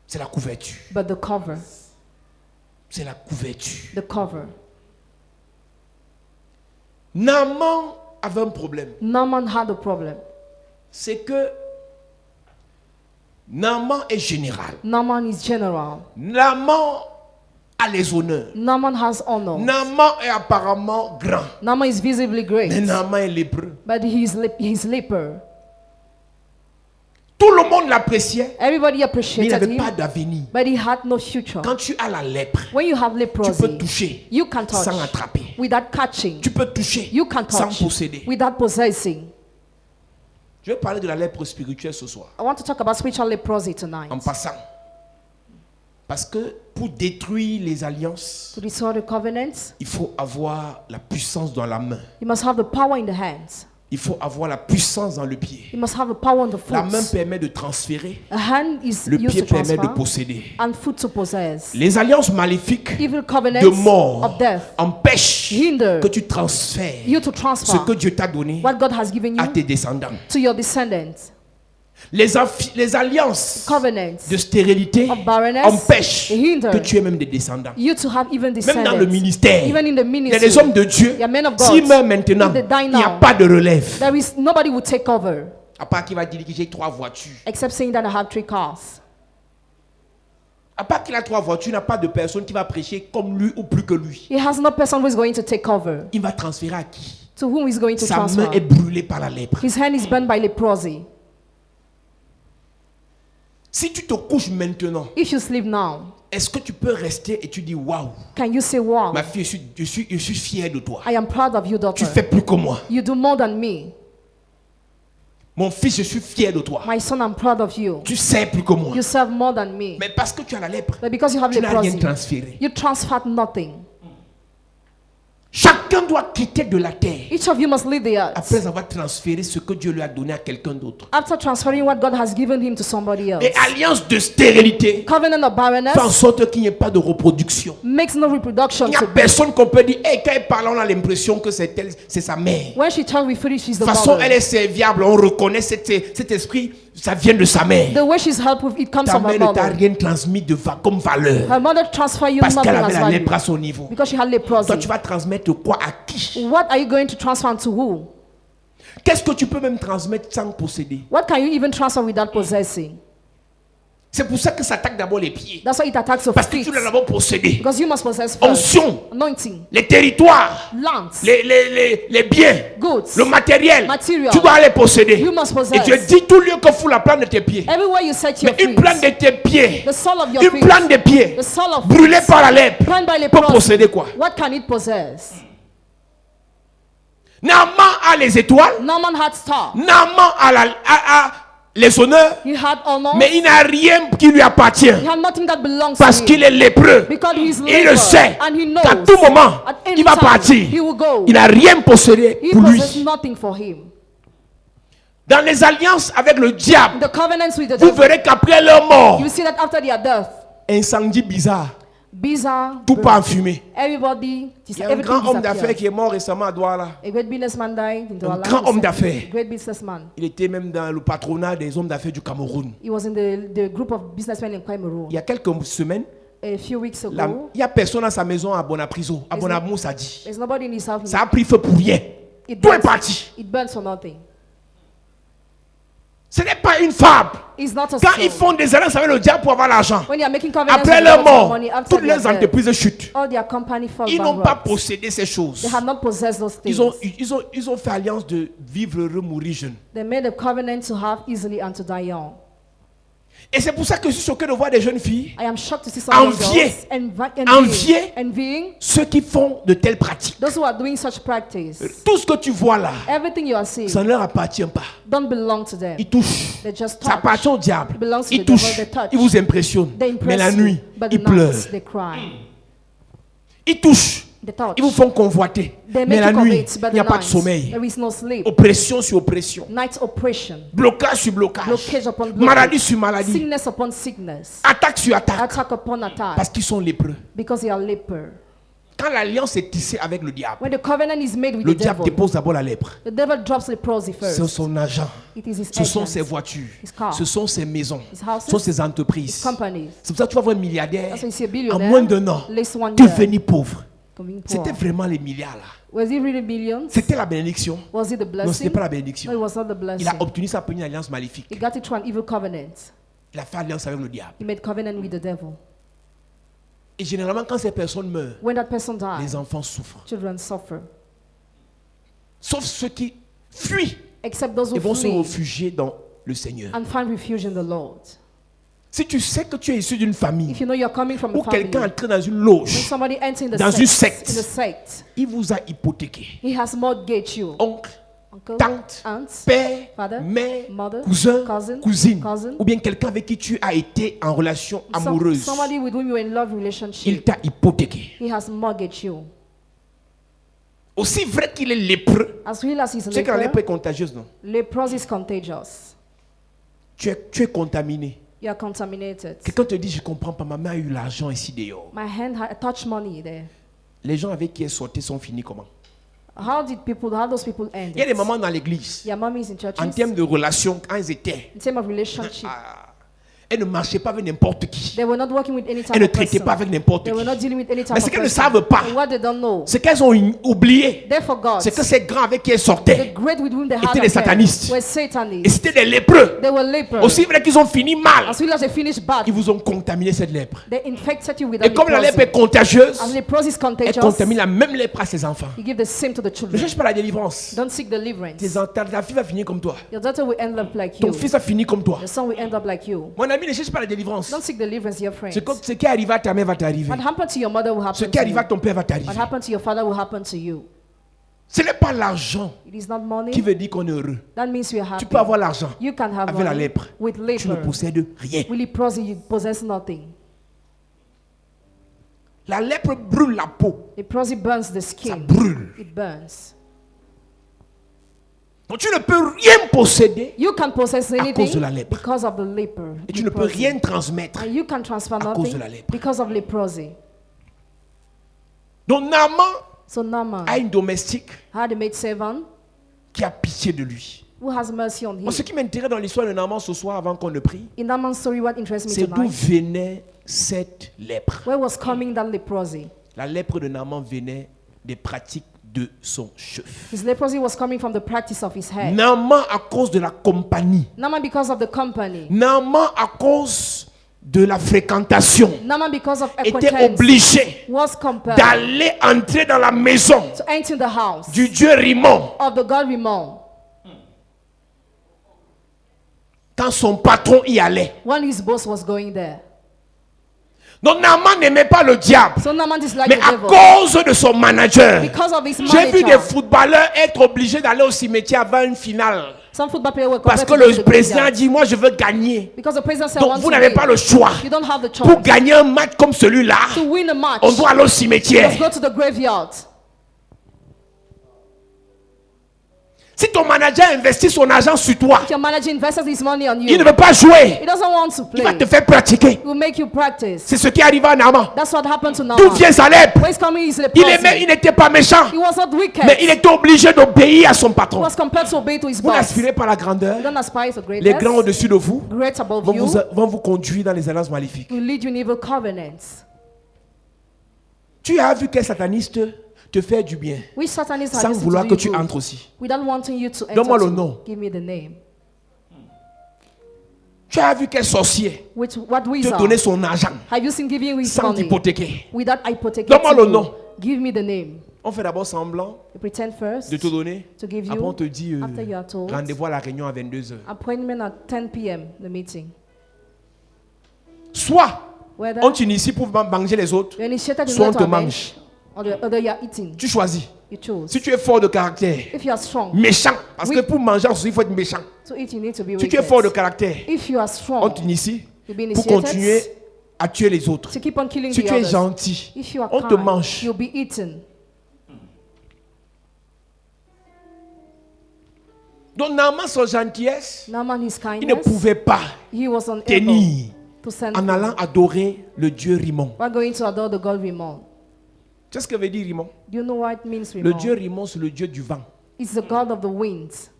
C'est la couverture.
but the cover.
C'est la couverture.
The cover.
Naaman avait un problème.
Naaman had a problem.
C'est que Naaman est général.
Naaman is general.
Naaman a les honneurs.
Naaman has honor.
Naaman est apparemment grand.
Naaman is visibly great,
Mais Naaman est lépreux.
but he's leper.
Tout le monde l'appréciait,
Everybody
mais il
appreciated
n'avait
him,
pas d'avenir.
but he had no future.
Quand tu as la lèpre,
When you have
tu peux
leprosy,
toucher
you can touch
sans attraper.
without catching.
Tu peux toucher
You can
sans
touch
posséder.
without possessing.
Je vais parler de la lèpre spirituelle ce soir,
I want to talk about spiritual leprosy tonight.
en passant. Parce que pour détruire les alliances,
To destroy the covenants,
il faut avoir la puissance dans la main.
you must have the power in the hands.
Il faut avoir la puissance dans le pied.
You must have the power on the
La main
foot.
permet de transférer,
A hand is
le
used
pied
to
permet de
transfer,
posséder.
and foot to possess.
Les alliances maléfiques
Evil
de
covenants
mort
of death
empêchent
hinder
que tu transfères
you to
ce
transfer
que Dieu t'a donné
what God has given
à
you
tes descendants.
to your descendants.
Les alliances
Covenants
de stérilité
of barrenness
empêchent
hinder
que tu aies même des descendants.
you to have even
Même dans le
descendants.
ministère,
Even in the
il y a des
ministry,
hommes de Dieu,
Yeah, men of God.
s'ils meurent maintenant,
If they die
il n'y a
now,
pas de relève.
there is nobody will take over
À part qu'il va dire que j'ai 3 voitures.
except saying that I have 3 cars.
À part qu'il a 3 voitures, il n'y a pas de personne qui va prêcher comme lui ou plus que lui.
He has no person who is going to take over.
Il va transférer à qui?
To whom is going to
Sa main est
transfer?
brûlée par la lèpre.
His hand is burned by leprosy.
Si tu te couches maintenant,
If you sleep now,
est-ce que tu peux rester et tu dis waouh,
can you say, wow,
ma fille, je suis fier de toi.
I am proud of you,
Tu
daughter.
fais plus que moi.
You do more than me.
Mon fils, je suis fier de toi.
My son, I'm proud of you.
Tu sais plus que moi.
You serve more than me.
Mais parce que tu as la lèpre,
But because you have
tu n'as rien
leprosy,
transféré.
you transferred nothing.
Chacun doit quitter de la terre
Each of you must leave the earth
après avoir transféré ce que Dieu lui a donné à quelqu'un d'autre.
after transferring what God has given him to somebody else.
Et alliance de stérilité
Covenant of barrenness
fait en sorte qu'il n'y ait pas de reproduction.
makes no reproduction.
Il n'y a
So
personne qu'on peut dire, hey, quand elle parle, on a l'impression que c'est elle, c'est sa mère.
when she tells we finish, she's
De
the
toute façon,
mother.
elle est serviable, on reconnaît cet esprit, ça vient de sa mère.
The way she's helped with it comes
Ta
from her
mère ne t'a
mother.
rien transmis comme valeur.
Her mother transfer you
Parce
nothing
qu'elle avait
as
la
value
lèpre à son niveau.
because she had
Toi,
leprosy.
tu vas transmettre quoi à qui?
What are you going to transfer to who?
Qu'est-ce que tu peux même transmettre sans posséder?
What can you even transfer without possessing?
C'est pour ça que ça attaque d'abord les pieds.
That's why it attacks your
Parce que
feet.
tu l'as d'abord possédé.
Because you must possess first.
Onction,
Anointing,
les territoires,
lands,
les biens,
goods,
le matériel.
Material.
Tu dois les posséder.
You must
Et
possess.
Dieu dit tout lieu que fout la plante de tes pieds.
Everywhere you set your
Mais une
feet,
plante de tes pieds,
the sole of your
une
feet,
plante de pieds,
the sole of
brûlée
feet,
par la lèpre,
burned by
peut
leprosy.
posséder quoi?
What can it possess?
Naaman a les étoiles,
Naaman had star.
Naaman a les honneurs,
He had honor.
mais il n'a rien qui lui appartient
He had nothing that belongs
parce
to him.
qu'il est lépreux.
Because he is
Il le
leper.
sait
And he
qu'à
knows
tout moment,
at any
il va
time,
partir.
he will go.
Il n'a rien possédé
He
pour lui.
possesses nothing for him.
Dans les alliances avec le diable,
The covenants with the
vous
devil,
verrez qu'après leur mort,
you see that after their death,
incendie bizarre,
bizarre,
tout part en fumée.
everybody,
Il y a un grand homme d'affaires qui est mort récemment à Douala.
A great businessman died in
Un
Douala.
grand homme d'affaires.
Great businessman.
Il était même dans le patronat des hommes d'affaires du Cameroun.
He was in the group of businessmen in Cameroon.
Il y a quelques semaines,
a few weeks
Il
ago.
n'y a personne dans sa maison à Bonapriso. À Bonamou, ça dit.
There's nobody in his house.
Ça a pris feu pour rien. Tout est parti.
It burns for nothing.
Ce n'est pas une fable.
It's not a
Quand
stone.
ils font des alliances avec le diable pour avoir l'argent,
When you are making covenants
après
with
leur
God for
mort,
money, after
toutes
they are
les
dead,
entreprises chutent.
all their company fall
Ils n'ont pas
bankrupt.
possédé ces choses.
They have not possessed those things.
Ils ont fait alliance de vivre heureux, mourir jeune.
They made a covenant to have easily and to die young.
Et c'est pour ça que je suis choqué de voir des jeunes filles
I am shocked to see some young
Envier.
girls envying
ceux qui font de telles pratiques.
those who are doing such practice.
Tout ce que tu vois là,
Everything you are seeing
ça ne leur appartient pas.
don't belong to them.
Ils touchent.
They just
Ça
touch.
appartient au diable.
It belongs to
Ils
the devil,
touchent.
they touch.
Ils vous impressionnent.
They
Mais la
impress you,
nuit,
but the
ils pleurent.
night they cry.
Ils touchent.
They touch.
Ils vous font convoiter.
They
Mais
make
la
you
nuit,
covet,
il
but
n'y a
the
pas de
night
sommeil.
there is no sleep.
Oppression sur oppression.
Night oppression.
Blocage sur blocage.
Blockage upon blockage.
Maladie sur maladie.
Sickness upon sickness.
Attaque sur attaque.
Attack upon attack.
Parce qu'ils sont lépreux.
Because they are leper.
Quand l'alliance est tissée avec le diable,
When the covenant is made with
le
the
diable
devil,
dépose d'abord la lèpre.
the devil drops leprosy
C'est
first.
son agent.
It is his
Ce sont
agent,
ses voitures.
his car,
Ce sont ses maisons.
his houses,
Ce sont ses
his
entreprises.
companies.
C'est pour ça que tu vas voir un milliardaire
That's why you see a
en
billionaire
moins d'un an
less one year
devenir pauvre.
becoming poor.
C'était vraiment les milliards là.
Was it really billions?
C'était la bénédiction.
Was it the
Non, ce n'était
blessing?
pas la
No,
bénédiction.
it was not the
Il
blessing.
a obtenu sa première alliance maléfique.
He got it through an evil covenant.
Il a fait alliance avec le diable.
He made covenant with the devil.
Et généralement, quand ces personnes meurent,
When that person
les
dies,
enfants souffrent.
children suffer.
Sauf ceux qui fuient
Except those
et
who
vont se
flee
réfugier dans le Seigneur.
and find refuge in the Lord.
Si tu sais que tu es issu d'une famille
If you know you're coming from
où
a family,
quelqu'un est entré dans une
when
loge,
somebody enters in the
dans une
sect,
secte.
in the sect,
il vous a hypothéqué.
he has mortgaged you.
Oncle,
Uncle,
tante,
aunt,
père,
father,
mère,
mother,
cousin,
cousin,
cousine,
cousin.
ou bien quelqu'un avec qui tu as été en relation amoureuse.
Somebody with whom you were in love relationship.
Il t'a hypothéqué.
He has mortgaged you.
Aussi vrai qu'il est lépreux,
As real as he's a
tu sais que la lèpre est
leper,
contagieuse, non?
leprosy is contagious.
Tu es contaminé.
You are contaminated.
Quelqu'un te dit, je comprends pas, ma main a eu l'argent ici dehors.
My hand had touched money there.
Les gens avec qui elle sortait sont finis comment?
How those people end
Il y a des
it?
mamans dans l'église,
Your mommies in churches,
en termes de relations, quand elles étaient,
in terms of relationship,
elles ne marchaient pas avec n'importe qui.
they were not working with any type
Elles ne
of
traitaient
person.
pas avec n'importe
They were not
qui.
dealing with any type
Mais ce
of
qu'elles ne
person.
savent pas,
And what they don't know,
ce qu'elles ont oublié,
they forgot.
c'est que ces grands avec qui elles
The
sortaient,
great with whom they had
étaient des
affair
satanistes.
were
et
satanists.
c'était des lépreux.
They were lepers.
Aussi vrai qu'ils ont fini mal,
As well as they finished bad,
ils vous ont contaminé cette lèpre.
they infected you with
Et
that
comme la lèpre est
leprosy.
contagieuse,
As leprosy is
elle
contagious,
contamine la même lèpre à ses enfants.
you give the same to the
Ne
children.
cherche pas la délivrance.
Don't seek deliverance.
Ta fille va finir comme toi.
Your daughter will end up like
Ton
you.
fils va finir comme toi.
Your son will end up like you.
Mon ami, ne cherche pas la délivrance.
Don't seek deliverance, your friends.
Ce qui arrive à ta mère va t'arriver.
What happened to your mother will
Ce
happen
qui
to
arrive à
you.
ton père va t'arriver.
What happened to your father will happen to you.
Ce n'est pas l'argent
It is not money.
qui veut dire qu'on est heureux.
That means you are
Tu
happy.
peux avoir l'argent.
You can have
Avec la
money
lèpre,
with
Tu ne
leper.
possèdes rien.
With leprosy, you possess nothing.
La lèpre brûle la peau.
Leprosy burns the
Ça
skin.
brûle.
It burns.
Donc tu ne peux rien posséder
You can possess
cause de
anything
la lèpre.
because of the leper.
et tu ne peux
leprosy.
rien transmettre.
And you can transfer
cause
nothing
de la lèpre.
because of leprosy.
Donc Naaman
So Naaman
a une domestique
had a maid servant
qui a pitié de lui.
who has mercy on him.
Moi, ce qui m'intéresse dans l'histoire de Naaman ce soir avant qu'on ne prie,
In Naaman's story, what interests me
c'est d'où
tonight,
venait cette lèpre.
where was coming that leprosy?
La lèpre de Naaman venait des pratiques de son chef.
His leprosy was coming from the practice of his head.
Naaman à cause de la compagnie.
Naaman because of the company.
Naaman à cause de la fréquentation
Naaman because of
était
acquaintance
obligé
was compelled
d'aller entrer dans la maison
to enter the house
du dieu Rimon
of the god Rimmon
quand son patron y allait.
when his boss was going there.
Donc Naaman n'aimait pas le diable,
So Naaman disliked
mais
the
à
devil
cause de son manager.
because of his
J'ai vu des
manager.
footballeurs être obligés d'aller au cimetière avant une finale
Some football players were
parce
compelled
que
to go
le
to the
président a
graveyard
dit moi je veux gagner.
because the president said,
Donc
"Want
vous
to
n'avez
win."
pas le choix.
You don't have the
Pour
choice.
gagner un match comme celui-là,
To win a match,
on doit aller au
let's
cimetière.
go to the graveyard.
Si ton manager investit son argent sur toi,
If your manager invests his money on
il
you,
ne veut pas jouer.
he doesn't want to
Il va
play.
te faire pratiquer.
He will make you practice.
C'est ce qui arrive à Naaman.
That's what happened to
D'où
Naaman.
vient sa lèpre?
Where is coming his
Il
leprosy?
n'était pas méchant,
He was not wicked.
mais il était obligé d'obéir à son
He
patron.
was compelled to obey to his
Vous
boss.
n'aspirez pas à la grandeur.
You don't aspire to
Les
greatness.
grands au-dessus de vous
Great above
vont
you
vous conduire dans les alliances maléfiques.
will lead you in evil covenants.
Tu as vu quel sataniste te fait du bien
Which Satanist
sans
has
vouloir
to
que
do
tu
you good?
entres aussi.
Without wanting you to enter.
Donne-moi le
too.
nom.
Give me the name.
Tu as vu quel sorcier
What
te
wizard?
donner son argent
Have you seen giving his
sans
money
t'hypothéquer?
without hypothecating
Donne-moi le
you?
nom.
Give me the name.
On fait d'abord semblant
You pretend first
de te donner.
to give
Après, on
you
te dit
after you are told.
rendez-vous à la réunion à 22h.
Appointment at 10 p.m. the meeting.
Soit
Whether
on t'initie pour manger les autres,
you're initiated in
soit on
order
te
to
mange.
avenge, or the other you are eating.
Tu choisis.
You choose.
Si tu es fort de caractère,
If you are strong
méchant, parce
Oui.
que pour manger aussi, il faut être méchant.
to eat, you need to be
Si tu es
wicked.
fort de caractère,
If you are
on
strong
t'initie
to be
pour
initiated
continuer à tuer les autres.
to keep on killing
Si
the
tu es
others.
gentil,
If you are
on te
kind,
mange.
you'll be eaten.
Donc, Naaman, son gentillesse,
Naaman, his
il ne
kindness,
pouvait pas
he was unable
tenir
to send
en allant adorer le dieu Rimon.
We're going to adore the god Rimon.
Tu sais ce que veut dire Rimon?
Do you know what it means,
Le
Rimon?
dieu Rimon, c'est le dieu du vent.
It's the god of the winds.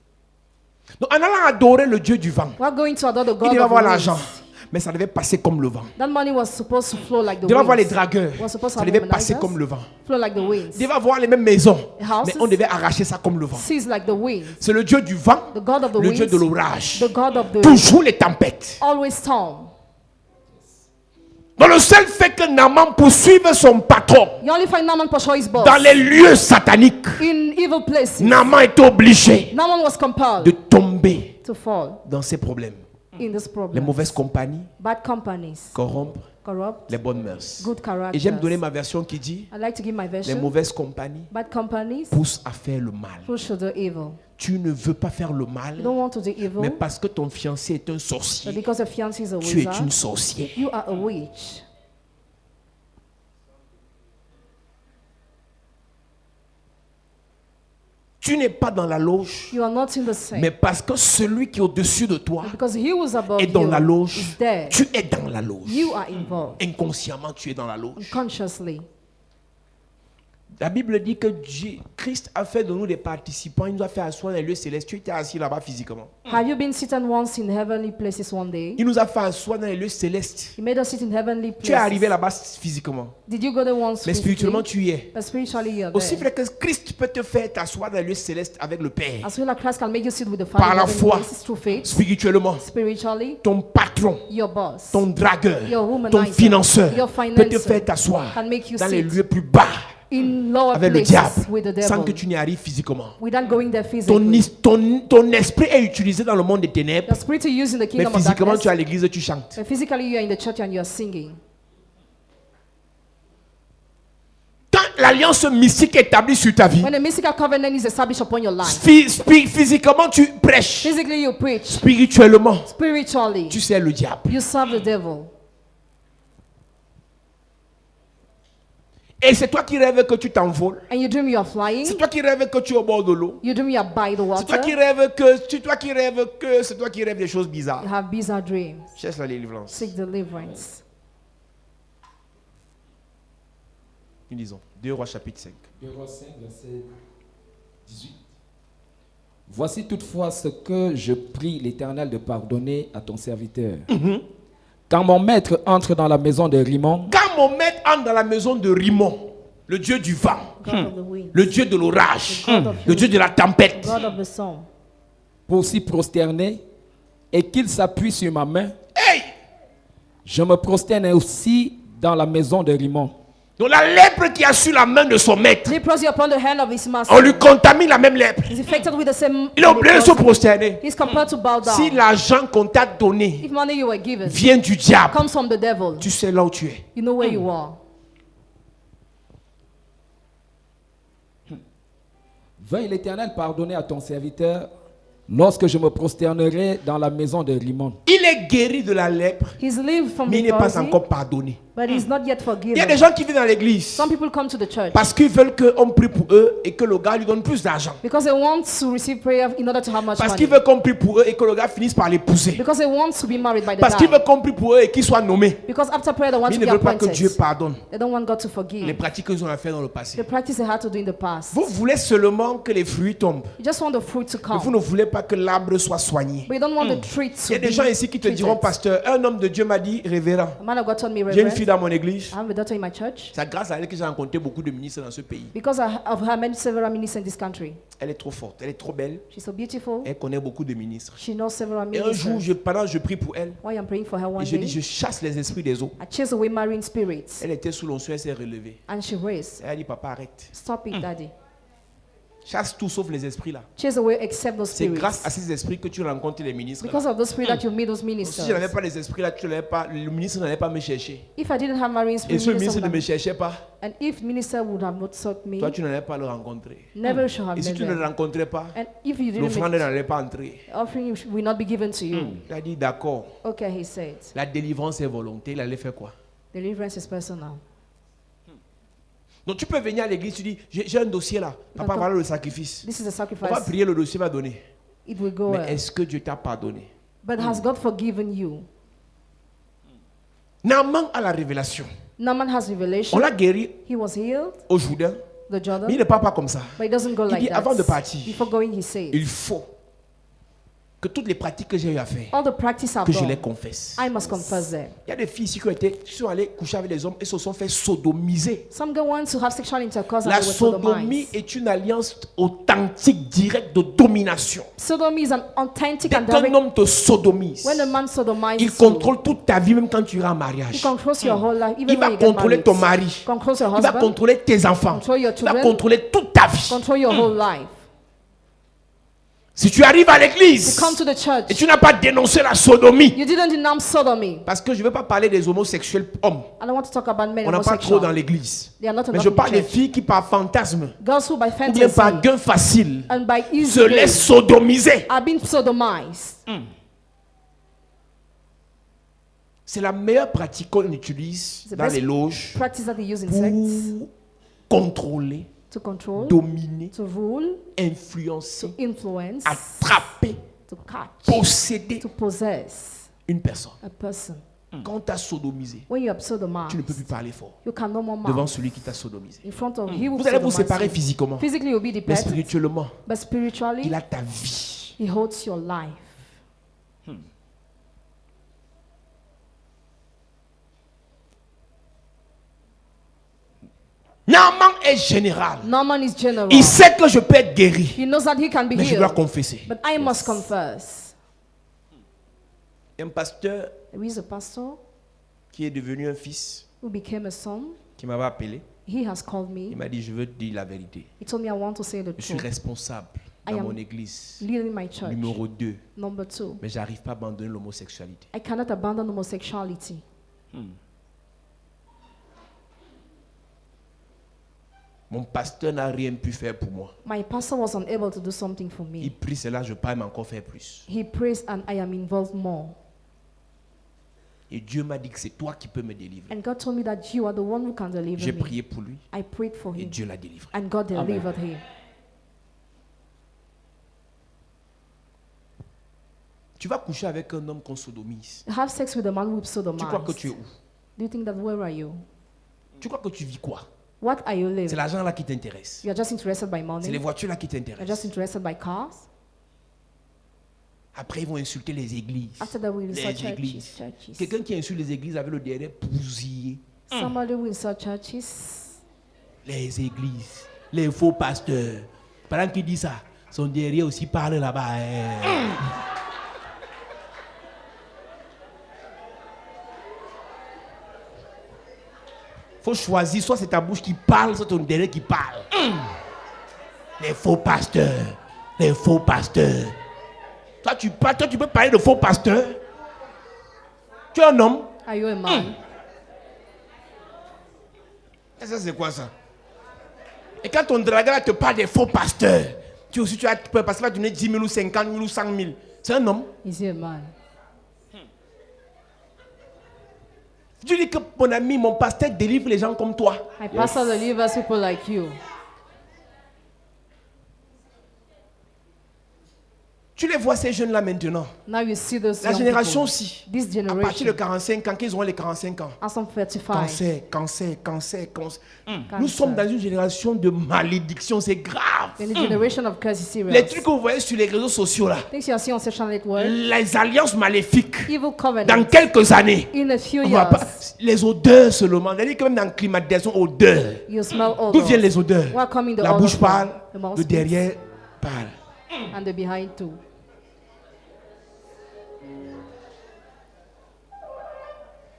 Donc, en allant adorer le dieu du vent,
We're going to adore the
il
god
devait
of
avoir
the
l'argent,
winds.
mais ça devait passer comme le vent.
That money was supposed to flow like the
Il devait avoir les
winds.
dragueurs,
Was supposed to
ça
have
devait passer
womanizers,
comme le vent.
flow like the winds.
Il devait avoir les mêmes maisons,
Houses.
mais on devait arracher ça comme le vent.
Seas like the winds.
C'est le dieu du vent,
The god of the
le dieu
winds.
de l'orage.
The god of the
Toujours les tempêtes.
always storm.
Dans le seul fait que Naaman poursuive son patron
You only find Naaman pursue his boss
dans les lieux sataniques,
in evil places.
Naaman est obligé
Naaman was compelled
de tomber
to fall
dans ses problèmes.
in this
Les
problem.
mauvaises compagnies
Bad companies,
corrompent
corrupt,
les bonnes mœurs.
good
Et j'aime donner
characters.
ma version qui dit
I like to give my
les
version.
mauvaises compagnies
Bad companies
poussent à faire le mal.
push to the evil.
Tu ne veux pas faire le
You
mal,
don't want to do evil,
mais parce que ton fiancé est un
but
sorcier,
because your fiancé is a
tu es
wizard,
une sorcière.
you are a witch.
Tu n'es pas dans la loge,
You are not in the same.
mais parce que celui qui est au-dessus de toi
Because he was above
est dans la
you
loge,
is there.
tu es dans la loge.
You are involved
Inconsciemment, tu es dans la loge.
unconsciously.
La Bible dit que Christ a fait de nous des participants, il nous a fait asseoir dans les lieux célestes. Tu étais assis là-bas physiquement.
Have you been seated once in heavenly places one day?
Il nous a fait asseoir dans les lieux célestes.
He made us sit in heavenly
Tu es arrivé
places.
là-bas physiquement,
Did you go there once
mais
physically?
spirituellement tu y es.
But spiritually you're
Aussi
there.
vrai que Christ peut te faire t'asseoir dans les lieux célestes avec le Père.
As well as Christ can make you sit with the
Par
Father
la
in heavenly
foi.
places through faith.
Spirituellement,
Spiritually,
ton patron,
your boss,
ton dragueur,
Your womanizer,
ton financeur
your
peut te
financer
faire t'asseoir
can make you
dans les
sit
lieux plus bas
in lower
avec le
places
diable
with the
sans
devil
que tu n'y arrives physiquement.
without going there
Ton,
physically.
ton esprit est utilisé dans le monde des ténèbres,
Your spirit is used in the
mais
kingdom of
physiquement
darkness.
tu es à l'église et tu chantes.
But physically you are in the church and you are singing.
Quand l'alliance mystique est établie sur ta vie,
When a mystical covenant is established upon your life,
physiquement tu prêches,
physically you preach,
spirituellement
spiritually
tu sers le diable.
you serve the devil.
Et c'est toi qui rêves que tu t'envoles.
And you dream you are flying,
C'est toi qui rêves que tu es au bord de l'eau.
you dream you are by the
C'est toi
water,
qui rêves que c'est toi qui rêves des choses bizarres.
you have bizarre dreams.
Cherche la délivrance.
Seek deliverance.
Nous lisons 2 Rois chapitre 5.
2 Rois 5, verset 18. Voici toutefois ce que je prie l'Éternel de pardonner à ton serviteur. Quand mon maître entre dans la maison de Rimon,
Quand mon maître entre dans la maison de Rimon, le dieu du vent,
God of the wind,
le dieu de l'orage,
God of
le dieu de la tempête,
God of the song.
pour s'y prosterner, et qu'il s'appuie sur ma main,
hey!
je me prosterne aussi dans la maison de Rimon.
Donc la lèpre qui a sur la main de son maître,
Leprosy upon the hand of his master.
on lui contamine la même lèpre.
He's infected with the same
Il est obligé de se
leprosy.
prosterner.
He's compelled to bow down.
Si l'argent qu'on t'a donné
If money you were given
vient du diable,
comes from the devil,
tu sais là où tu es.
you know where you are.
Veuille l'Éternel pardonner à ton serviteur lorsque je me prosternerai dans la maison de Rimon.
Il est guéri de la lèpre,
He's lived from
mais il n'est pas
leprosy,
encore pardonné.
but he's not yet
Il y a
forgiven.
des gens qui viennent dans l'église
Some people come to the church
parce qu'ils veulent qu'on prie pour eux et que le gars lui donne plus d'argent.
because they want to receive prayer in order to have much
Parce
money.
qu'ils veulent qu'on prie pour eux et que le gars finisse par l'épouser.
Because they want to be married by the
Parce qu'ils
guy.
veulent qu'on prie pour eux et qu'ils soient nommés.
Because after prayer they want
Mais
to
ils
be
ne veulent pas que Dieu
appointed.
pardonne
They don't want God to
les
forgive.
pratiques qu'ils ont à faire dans le passé.
The practice they had to do in the past.
Vous voulez seulement que les fruits tombent.
You just want the fruit to
Mais vous
come.
ne voulez pas
pas que l'arbre soit soigné.
But you don't want the tree to
Il y a des
be
gens ici qui te diront,
treated.
pasteur, un homme de Dieu m'a dit, révérend.
A man of God told me,
J'ai une fille
Reverend,
dans mon église.
I have a daughter in my church.
C'est grâce à elle que j'ai rencontré beaucoup de ministres dans ce pays.
Because of her, met several ministers in this country.
Elle est trop forte, elle est trop belle.
She's so beautiful.
Elle connaît beaucoup de ministres.
She knows several
Et un jour,
ministers.
pendant que je prie pour elle,
While I'm praying for her
et
one
je dis, je
day,
chasse les esprits des eaux.
I chase away marine spirits.
Elle était sous l'onction, elle s'est relevée.
And she raised.
Elle a dit, papa, arrête.
Stop it, Daddy.
Chasse tout sauf les esprits là.
Chase away except those
C'est grâce
spirits.
à ces esprits que tu rencontres les ministres.
Because
Là.
of those spirits that you meet those
Si je
ministers.
n'avais pas les esprits là, le ministre n'allait pas me chercher.
If I didn't have marine
Et
spirits,
ce ministre ne me
minister
cherchait pas,
and if minister would have not sought me,
toi tu n'allais pas le rencontrer.
never should have
Et si
met
tu ne le
them.
rencontrais pas,
And if you didn't
l'offrande
make
n'allait pas entrer.
offering will not be given to you.
Il a dit d'accord,
Okay, he said.
la délivrance est volonté, il allait faire quoi?
Deliverance is personal.
Donc tu peux venir à l'église, tu dis, j'ai un dossier là, papa
D'accord.
voilà le sacrifice.
This is a
On va
sacrifice.
prier, le dossier va donner.
It will go
Mais
well.
est-ce que Dieu t'a pardonné?
But has God forgiven you?
Naaman a la révélation.
Naaman has
On
revelation.
l'a guéri
He was healed,
au Jourdain,
the Jordan,
mais il ne part pas comme ça.
but it doesn't go
Il
like
dit,
that.
avant de partir,
Before going, he said,
il faut que toutes les pratiques que j'ai eu à faire,
all the practice I've
que je les
done,
confesse.
I must confess them.
Il y a des filles ici qui sont allées coucher avec les hommes et se sont fait sodomiser.
Some girl want to have sexual intercourse and
La
they were
sodomie
sodomized.
est une alliance authentique, directe de domination.
Sodomy is an authentic
Dès
and
qu'un
direct.
homme te sodomise,
When a man sodomizes
il
you,
contrôle toute ta vie même quand tu iras en
he
mariage.
controls your whole life, even
Il va
when you get
contrôler
married.
ton mari.
Controls your
Il va
husband,
contrôler tes enfants.
control your
Il va
children,
contrôler toute ta vie.
control your whole life.
Si tu arrives à
You
l'église
come to the
et
church,
tu n'as pas dénoncé la sodomie,
you didn't denounce sodomy.
parce que je ne veux pas parler des homosexuels hommes.
I don't want to talk about men
On n'a pas trop dans
homosexual.
l'église.
They are not
Mais
enough
je
in
parle des
church.
filles qui par fantasme
Girls who by
ou bien par
fantasy
gain facile
and by easy
se laissent
gain
sodomiser.
are being sodomized.
C'est la meilleure pratique qu'on utilise
The
dans
best
les loges
Practice that they use in sex
pour contrôler,
to control,
dominer,
to rule,
influencer,
to influence,
attraper,
to catch,
posséder
to possess
une personne.
a person.
Quand tu as sodomisé,
When you are
tu ne peux plus
sodomized,
parler fort
you can no more
devant
mouth
celui qui t'a sodomisé.
in front of he who
Vous allez vous
sodomized
séparer
you.
physiquement,
Physically, you'll be
mais
dependent,
spirituellement,
but spiritually,
il a ta vie.
he holds your life.
Naaman est général.
Naaman is general.
Il sait que je peux être guéri,
He knows that he can be
mais je dois
healed,
confesser.
but I must confess.
Un pasteur
There is a pastor
qui est devenu un fils,
who became a son.
qui m'avait appelé,
He has called
il
me.
m'a dit, je veux te dire la vérité.
He told me I want to say the
Je suis
truth.
responsable
I
dans
am
mon église.
Leading my church.
Numéro 2.
Number 2,
Mais j'arrive pas à abandonner l'homosexualité.
I cannot abandon homosexuality.
Mon pasteur n'a rien pu faire pour moi.
My pastor was unable to do something for
Il
me.
prie cela, je peux même encore faire plus.
He prays and I am involved more.
Et Dieu m'a dit que c'est toi qui peux me délivrer.
And God told me that you are the one who can deliver
J'ai
me.
prié pour lui
I prayed for
et
him
Dieu l'a délivré.
and God delivered him.
Tu vas coucher avec un homme qu'on sodomise.
Have sex with a man who
Tu crois que tu es
sodomized.
où?
Do you think that where are you?
Tu crois que tu vis quoi?
What are you
C'est
living?
l'argent là qui t'intéresse.
You are just interested by
C'est les
money.
voitures là qui
You're just
t'intéressent.
interested by cars.
Après, ils vont insulter les églises.
After that, we insult
Les
churches.
églises.
Churches.
Quelqu'un qui insulte les églises avec le derrière bousillé.
Somebody will insult churches.
Les églises. Les faux pasteurs. Pendant qu'il dit ça, son derrière aussi parle là-bas. hein. Faut choisir, soit c'est ta bouche qui parle, soit ton derrière qui parle. Les faux pasteurs. Les faux pasteurs. Toi, tu peux parler de faux pasteurs. Tu es un homme.
Are you a man?
Et ça, c'est quoi ça? Et quand ton dragueur te parle des faux pasteurs, tu aussi tu peux parce qu'il va donner 10 000 ou 50 000 ou 100 000. C'est un homme.
Is he a man?
Tu dis que mon ami, mon pasteur délivre les gens comme toi.
My pastor delivers people like you.
Tu les vois ces jeunes là maintenant.
Now you see those
La
young
génération
people.
aussi.
This
À partir
generation.
de 45 ans, qu'ils auront les 45 ans.
As some 35.
Cancer. Nous sommes dans une génération de malédiction, c'est grave.
In the generation of curse is serious.
Les trucs que vous voyez sur les réseaux sociaux là,
Things you are seeing on social network.
les alliances maléfiques,
Evil
dans
covenant.
quelques années,
In a few
on va pas,
years.
les odeurs seulement. C'est-à-dire que même dans la climatisation, odeurs.
You smell
D'où
odor.
viennent les odeurs?
Where coming the
La
odor
bouche
from?
parle,
The mouth
le
speaks.
derrière parle.
And the behind too.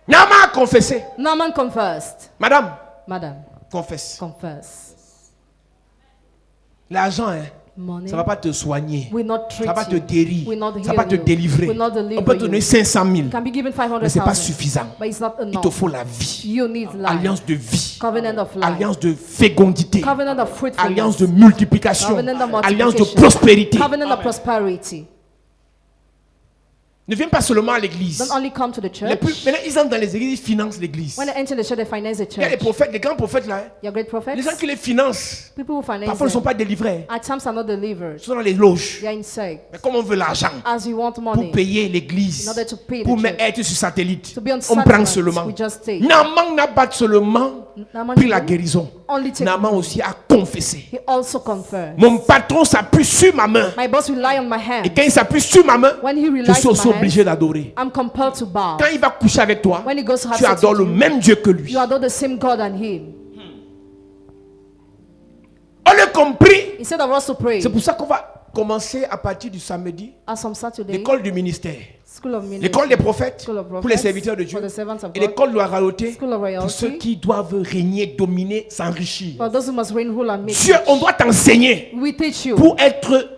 Naaman a confessé.
Naaman confessed.
Madame,
Madam,
confesse.
confess.
L'argent, hein,
Money
ça ne va pas te soigner.
will not
Ça
treat
ne va pas te
you.
guérir.
Will not
Ça ne va pas te
heal you.
délivrer.
Will not deliver
On peut te donner
you.
500 000.
Can be given
Mais ce n'est pas
500,000.
suffisant.
But it's not
Il te
enough.
faut la vie.
You need life.
Alliance de vie.
Covenant of life.
Alliance de fécondité.
Covenant of fruitfulness.
Alliance de multiplication.
Covenant of
Alliance de
multiplication.
prospérité.
Covenant of prosperity.
Ne viens pas seulement à l'église.
Don't only come to the
Les
church.
maintenant, ils entrent dans les églises, ils financent l'église.
When they enter the church, they finance the
Il y a les
church.
prophètes, les grands prophètes là. Hein.
Your great prophets,
Les gens qui les financent,
people who finance
parfois ne sont
them,
pas délivrés.
at times are not delivered.
Ils sont dans les loges.
They are inside.
Mais comme on veut l'argent
As you want
pour
money,
payer l'église,
in order to pay the
pour
church,
être sur satellite,
to be on
on prend
satellite,
seulement.
we just take.
Naaman n'a pas seulement
Naaman
pris la
didn't
guérison.
only take
Naaman
money.
aussi a confessé.
He also confirmed.
Mon patron s'appuie sur ma main.
My boss rely on my
Et
hand.
quand il s'appuie sur ma main,
When he
je
relies
suis
on
aussi
my hand,
obligé d'adorer.
I'm compelled to bow.
Quand il va coucher avec toi,
When he goes to have
tu
sex
adores le
with you,
même Dieu que lui.
you adore the same God and him.
On l'a compris.
Instead of us to pray,
C'est pour ça qu'on va commencer à partir du samedi
as on Saturday,
l'école du ministère.
school of ministry,
L'école des prophètes
School of
pour les
prophets,
serviteurs de Dieu.
for the servants of
Et
God,
l'école de la royauté
School of royalty,
pour ceux qui doivent régner, dominer, s'enrichir.
for those who must reign, rule, and make
Dieu, on
rich.
doit t'enseigner
We teach you
pour être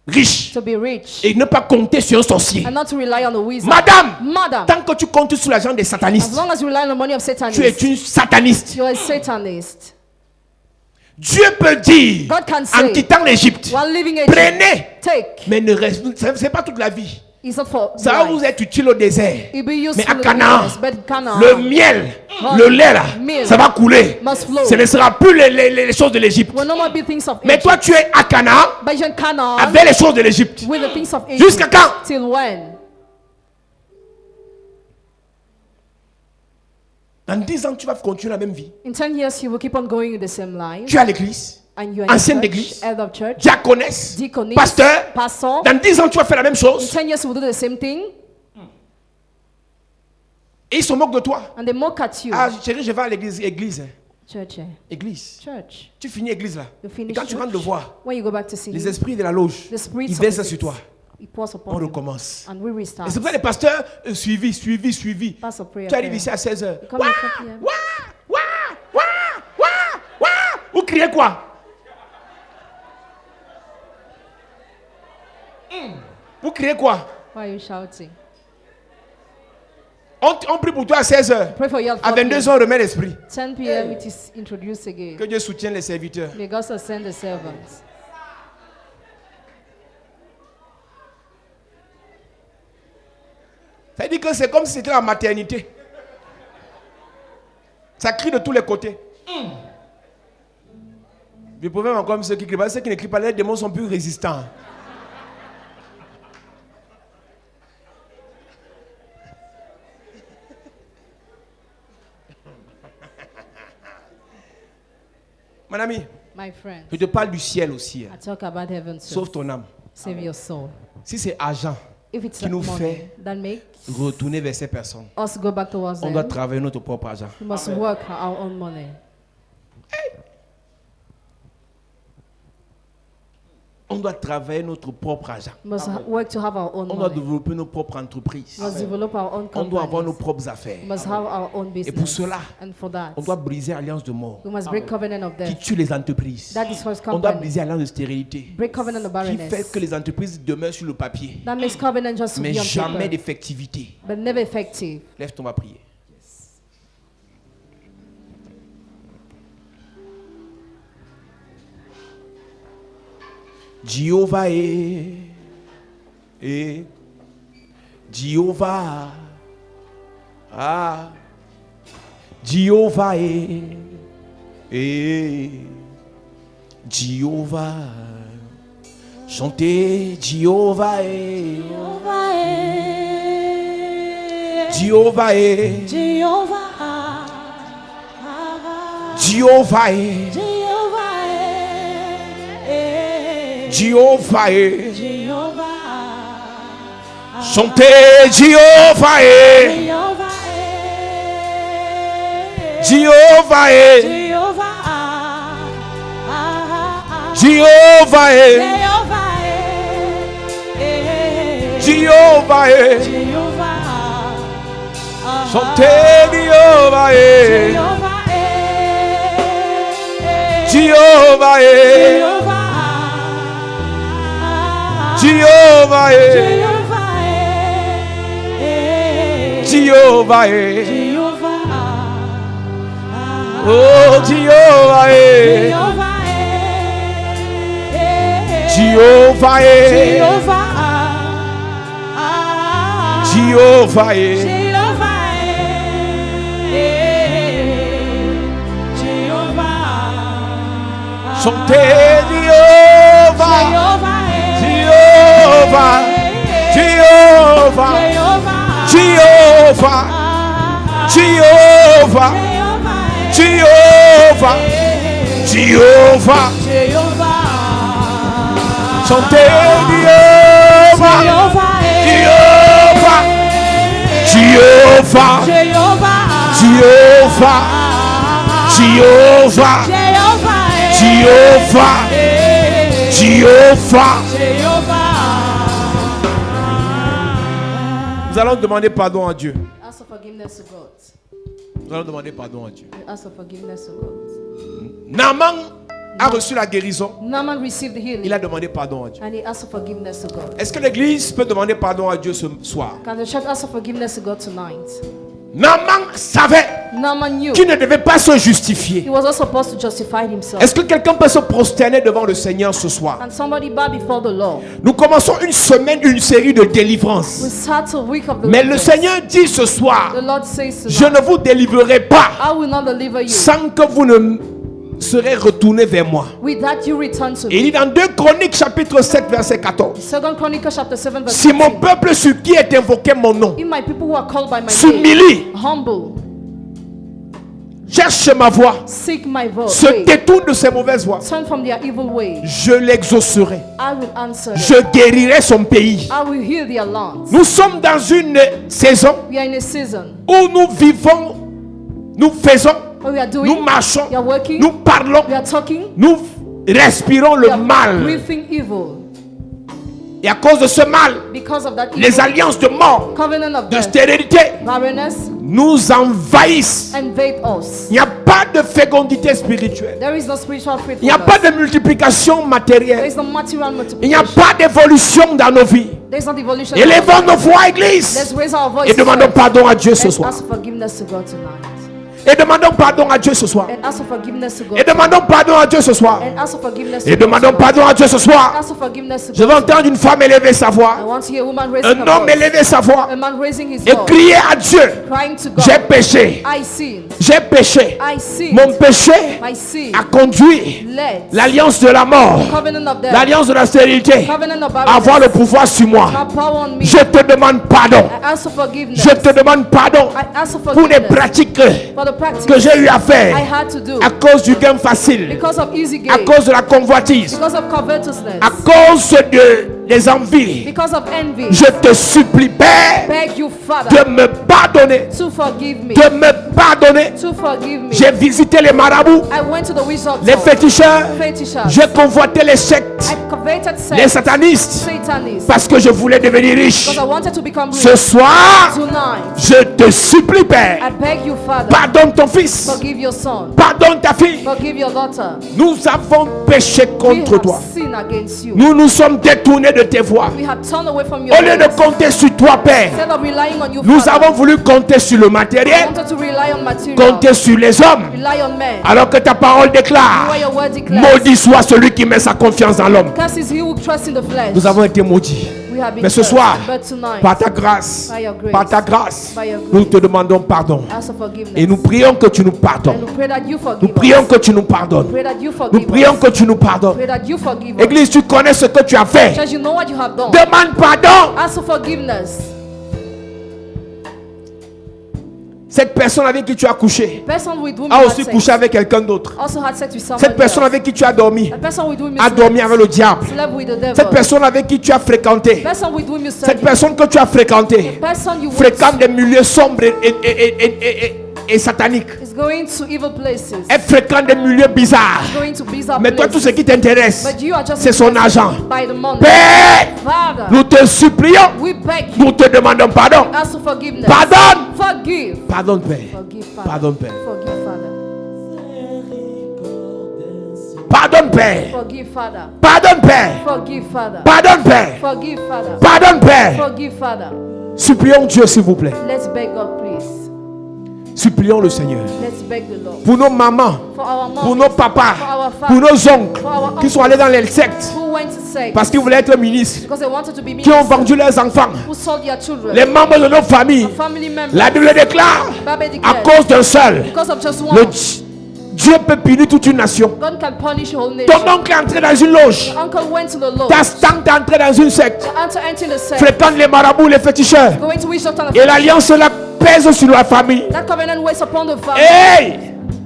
riche
to be rich
et ne pas compter sur un sorcier.
and not to rely on the wizard.
Madame, tant que tu comptes sur l'argent des
As
satanistes,
long as you rely on the money of
tu es
Satanists,
une sataniste.
you are a Satanist.
Dieu peut dire
God can
en
say,
quittant l'Égypte,
while living Egypt,
prenez,
take.
mais ne reste, c'est pas toute la vie.
It's not for
Ça va
life.
vous être utile au désert.
It be useful
Mais à
in the
Canaan,
wilderness, but Canaan,
le miel, le lait là,
Milk
ça va couler.
must flow.
Ce ne sera plus les choses de l'Égypte.
will no more be things of
Mais
Egypt.
toi, tu es à Canaan
But you're in Canaan
avec les choses de l'Égypte.
with the things of Egypt.
Jusqu'à quand?
Till when?
Dans 10 ans, tu vas continuer la même vie.
In 10 years, you will keep on going in the same line.
Tu es à l'église,
And you are in
ancienne
church,
d'église,
head of church,
diaconesse,
deaconess,
pasteur.
pastor.
Dans 10 ans, tu vas faire la même
In
chose.
10 years, you will do the same thing.
Et ils se moquent de toi.
And they mock at you.
Ah, chérie, je vais à l'église. Église.
Church, eh?
Église.
Church.
Tu finis église là.
You
Et
finish
quand tu rentres le
church.
voir,
When you go back to see
les
him,
esprits de la loge,
the spirits
ils
of
versent
the
sur toi.
He pours
On
upon you.
recommence.
And we
Et
restart.
c'est pour ça les pasteurs, suivi.
Pastor prayer.
Tu arrives
prayer.
ici à 16h.
You come at 4 p.m.
Vous criez quoi? Vous criez quoi?
Why are you shouting?
On prie pour toi à 16h.
Pray for you at
À
4 p.m.
22h, on remet l'esprit.
10 p.m. it is introduced again.
Que Dieu soutienne les serviteurs.
May God send the servants.
Ça veut dire que c'est comme si c'était la maternité. Ça crie de tous les côtés. Le problème encore ceux qui crient pas, ceux qui ne crient pas, les démons sont plus résistants. Mon ami,
My friend,
je te parle du ciel aussi.
I talk about heaven too.
Sauve ton âme.
Save your soul.
Si c'est argent,
If it's
qui nous
money
fait
that make
retourner vers ces personnes,
us go back towards
on
them,
doit travailler notre propre argent.
we must work our own money.
On doit travailler notre propre argent.
We must work to have our own
On doit
money.
développer nos propres entreprises.
We must develop our own
On doit avoir nos
companies.
propres affaires.
We must have our own
Et pour
business.
cela,
And for that,
on doit briser l'alliance de mort
we must break covenant of
qui
death.
tue les entreprises.
That is first
On doit
company.
briser l'alliance de stérilité
Break covenant of
qui fait
barrenness.
que les entreprises demeurent sur le papier,
That makes covenant just to
mais
be on
jamais
paper,
d'effectivité.
but never effective.
Lève-toi, on va prier. Jéhovah est Jéhovah. Ah, Jéhovah est Jéhovah. Chantez Jéhovah est.
Jehovah
Jéhovah
est.
est.
Jehovah.
Jéhovah est.
Jehovah
Jéhovah
est.
est.
Jehovah.
Chantez Jéhovah est.
Jehovah
Jéhovah
est.
est.
Jehovah.
Jéhovah est. Jéhovah est.
Jehovah.
Chantez Jéhovah est. Jéhovah est. Jéhovah est. Jéhovah est. Oh, Jéhovah est. Jéhovah est. Jéhovah est. Chantez Jéhovah. Jéhovah. Jéhovah. Jéhovah. Jéhovah. Jéhovah. Jéhovah. Chantez Jéhovah. Jéhovah. Jéhovah. Jéhovah. Jéhovah. Jéhovah. Jéhovah. Nous allons demander pardon à Dieu.
Ask for forgiveness to God.
Nous allons demander pardon à Dieu.
Ask for forgiveness to God.
Naaman a reçu la guérison.
Naaman received the healing.
Il a demandé pardon à Dieu.
And he asked for forgiveness to God.
Est-ce que l'église peut demander pardon à Dieu ce soir?
Can the church ask for forgiveness to God tonight?
Naaman savait
Naaman knew
qu'il ne devait pas se justifier.
he was not supposed to justify himself.
Est-ce que quelqu'un peut se prosterner devant le Seigneur ce soir?
Can somebody bow before the Lord?
Nous commençons une semaine, une série de délivrance.
We start a week of
Mais le
deliverance.
Seigneur dit ce soir,
The Lord says
je
tonight,
ne vous délivrerai pas
I will not deliver you
sans que vous ne serez retourné vers moi.
without you return to
Et il
me.
dit dans 2 Chroniques chapitre 7 verset 14.
Second Chronicles chapter 7 verse
Si mon
14.
peuple sur qui est invoqué mon nom
If my people who are called by my name
s'humilie,
humble,
cherche ma voix,
seek my voice,
se détourne de ses mauvaises voies,
turn from their evil ways,
je l'exaucerai.
I will answer
Je
them.
guérirai son pays.
I will heal their lands.
Nous sommes dans une saison
We are in a season
où nous vivons, nous faisons,
where we are doing,
nous marchons,
we are working,
nous parlons,
we are talking,
nous respirons
we
le
are
mal.
breathing evil.
Et à cause de ce mal,
Because of that
les
evil,
alliances de mort,
covenant of
de
death,
stérilité
barrenness,
nous envahissent.
invade us.
Il n'y a pas de fécondité spirituelle.
There is no spiritual
Il n'y a pas
fruitfulness.
de multiplication
There
matérielle.
is no material
Il n'y a
multiplication.
pas d'évolution dans nos vies.
There is no devolution.
Élevons nos voix, Église.
Let's raise our voice
Et demandons pardon à Dieu ce
and
soir.
ask for forgiveness to God tonight.
Et demandons pardon à Dieu ce soir.
And ask for forgiveness to God.
Et demandons pardon à Dieu ce soir.
And ask for forgiveness
Et
to God.
demandons
tonight.
pardon à Dieu ce soir.
Ask for forgiveness to
Je veux
God.
entendre une femme élever sa
I
voix.
want to hear a woman raising
Un
her
homme
voice.
élever sa voix.
A man raising his
Et
voice.
crier à Dieu.
Crying to God.
J'ai péché.
I sinned.
J'ai péché.
I sinned.
Mon péché
My sin
a conduit
led
l'alliance de la mort,
covenant of death.
l'alliance de la stérilité,
Covenant of
à avoir le
barrenness.
pouvoir sur moi.
Have power on me.
Je te demande pardon.
I ask for forgiveness.
Je te demande pardon
I ask for
pour les
forgiveness
pratiques
for the practice
que j'ai eu à
I
faire
had to do
à cause du gain facile,
because of easy
à
gain,
cause de la convoitise,
because of covetousness,
à cause des envies.
because of envy.
Je te supplie, Père,
Beg you, Father,
de me pardonner,
to forgive me.
de me pardonner.
To forgive me.
J'ai visité les marabouts,
I went to the wizard
les féticheurs,
fetishers.
j'ai convoité les sectes,
I coveted
les
sex,
satanistes,
Satanists,
parce que je voulais devenir riche.
because I wanted to become
Ce
rich.
soir,
Tonight,
je te supplie, Père,
I beg you, Father,
pardonne ton fils,
forgive your son,
pardonne ta fille.
forgive your daughter.
Nous avons péché
We
contre
have
toi.
sinned against you.
Nous nous sommes détournés de tes voies.
We have turned away from your
Au lieu de
ways.
compter sur toi, Père,
Instead of relying on you,
nous
Father,
avons voulu compter sur le
we
matériel,
wanted to rely on material,
compter sur les hommes,
rely on men.
alors que ta parole déclare,
Where your word declares,
maudit soit celui qui met sa confiance dans l'homme.
curse is he who trusts in the flesh.
Nous avons été maudits.
We have been
Mais ce
cursed.
soir,
But tonight,
par ta grâce,
by your grace,
par ta grâce,
by your
nous
grace,
te demandons pardon.
ask for forgiveness.
Et nous prions que tu nous
And
pardonnes.
we pray that you
Nous
forgive
prions
us.
que tu nous pardonnes.
Pray that you
Nous
forgive
prions
us.
que tu nous pardonnes.
Pray that you forgive us.
Église, tu connais ce que tu as fait.
Church, you know what you have done.
Demande pardon.
Ask for forgiveness.
Cette personne avec qui tu as couché
Person with whom
a
you had
aussi
sex
couché avec quelqu'un d'autre.
also had sex with somebody
Cette personne
else.
avec qui tu as dormi
The person with whom you
a dormi
slept,
avec le diable.
slept with the devil.
Cette personne avec qui tu as fréquenté,
Person with whom you
cette
studied.
personne que tu as fréquenté,
Person you
fréquente
went
des milieux sombres et sataniques.
is going to evil places.
Elle fréquente des milieux bizarres.
Going to bizarre
Mais toi, tout
places.
ce qui t'intéresse,
But you are just
c'est son
interested
argent.
by the money.
Père,
Father,
nous te supplions,
we beg you.
nous te demandons pardon.
Ask for forgiveness.
Pardonne.
Forgive.
Pardonne, Père.
Forgive, Father.
Pardonne, Père.
Forgive, Father.
Pardonne, Père.
Forgive, Father.
Pardonne, Père.
Forgive, Father.
Pardonne, Père.
Forgive, Father.
Pardonne, Père.
Forgive, Father.
Supplions Dieu, s'il vous plaît.
Let's beg God, please.
Supplions le Seigneur.
Let's beg the Lord.
Pour nos mamans,
For our moms,
pour nos papas,
for our
pour
fathers,
nos oncles qui sont allés dans les sectes
who went to sex
parce qu'ils voulaient être ministres,
because they wanted to be
qui ont
ministers,
vendu leurs enfants,
who sold their children,
les membres de nos familles.
family members.
La Bible déclare,
Bible
à
declares,
cause d'un seul,
because of just
le
one,
Dieu peut punir toute une nation.
God can punish a whole nation.
Ton oncle est entré dans une loge,
Uncle went to the Lord.
ta tante est entrée dans une secte,
Aunt entered the sex,
fréquente les marabouts, les féticheurs,
going to witch doctor.
et l'alliance là pèse sur la famille.
That covenant weighs upon the family.
Hey!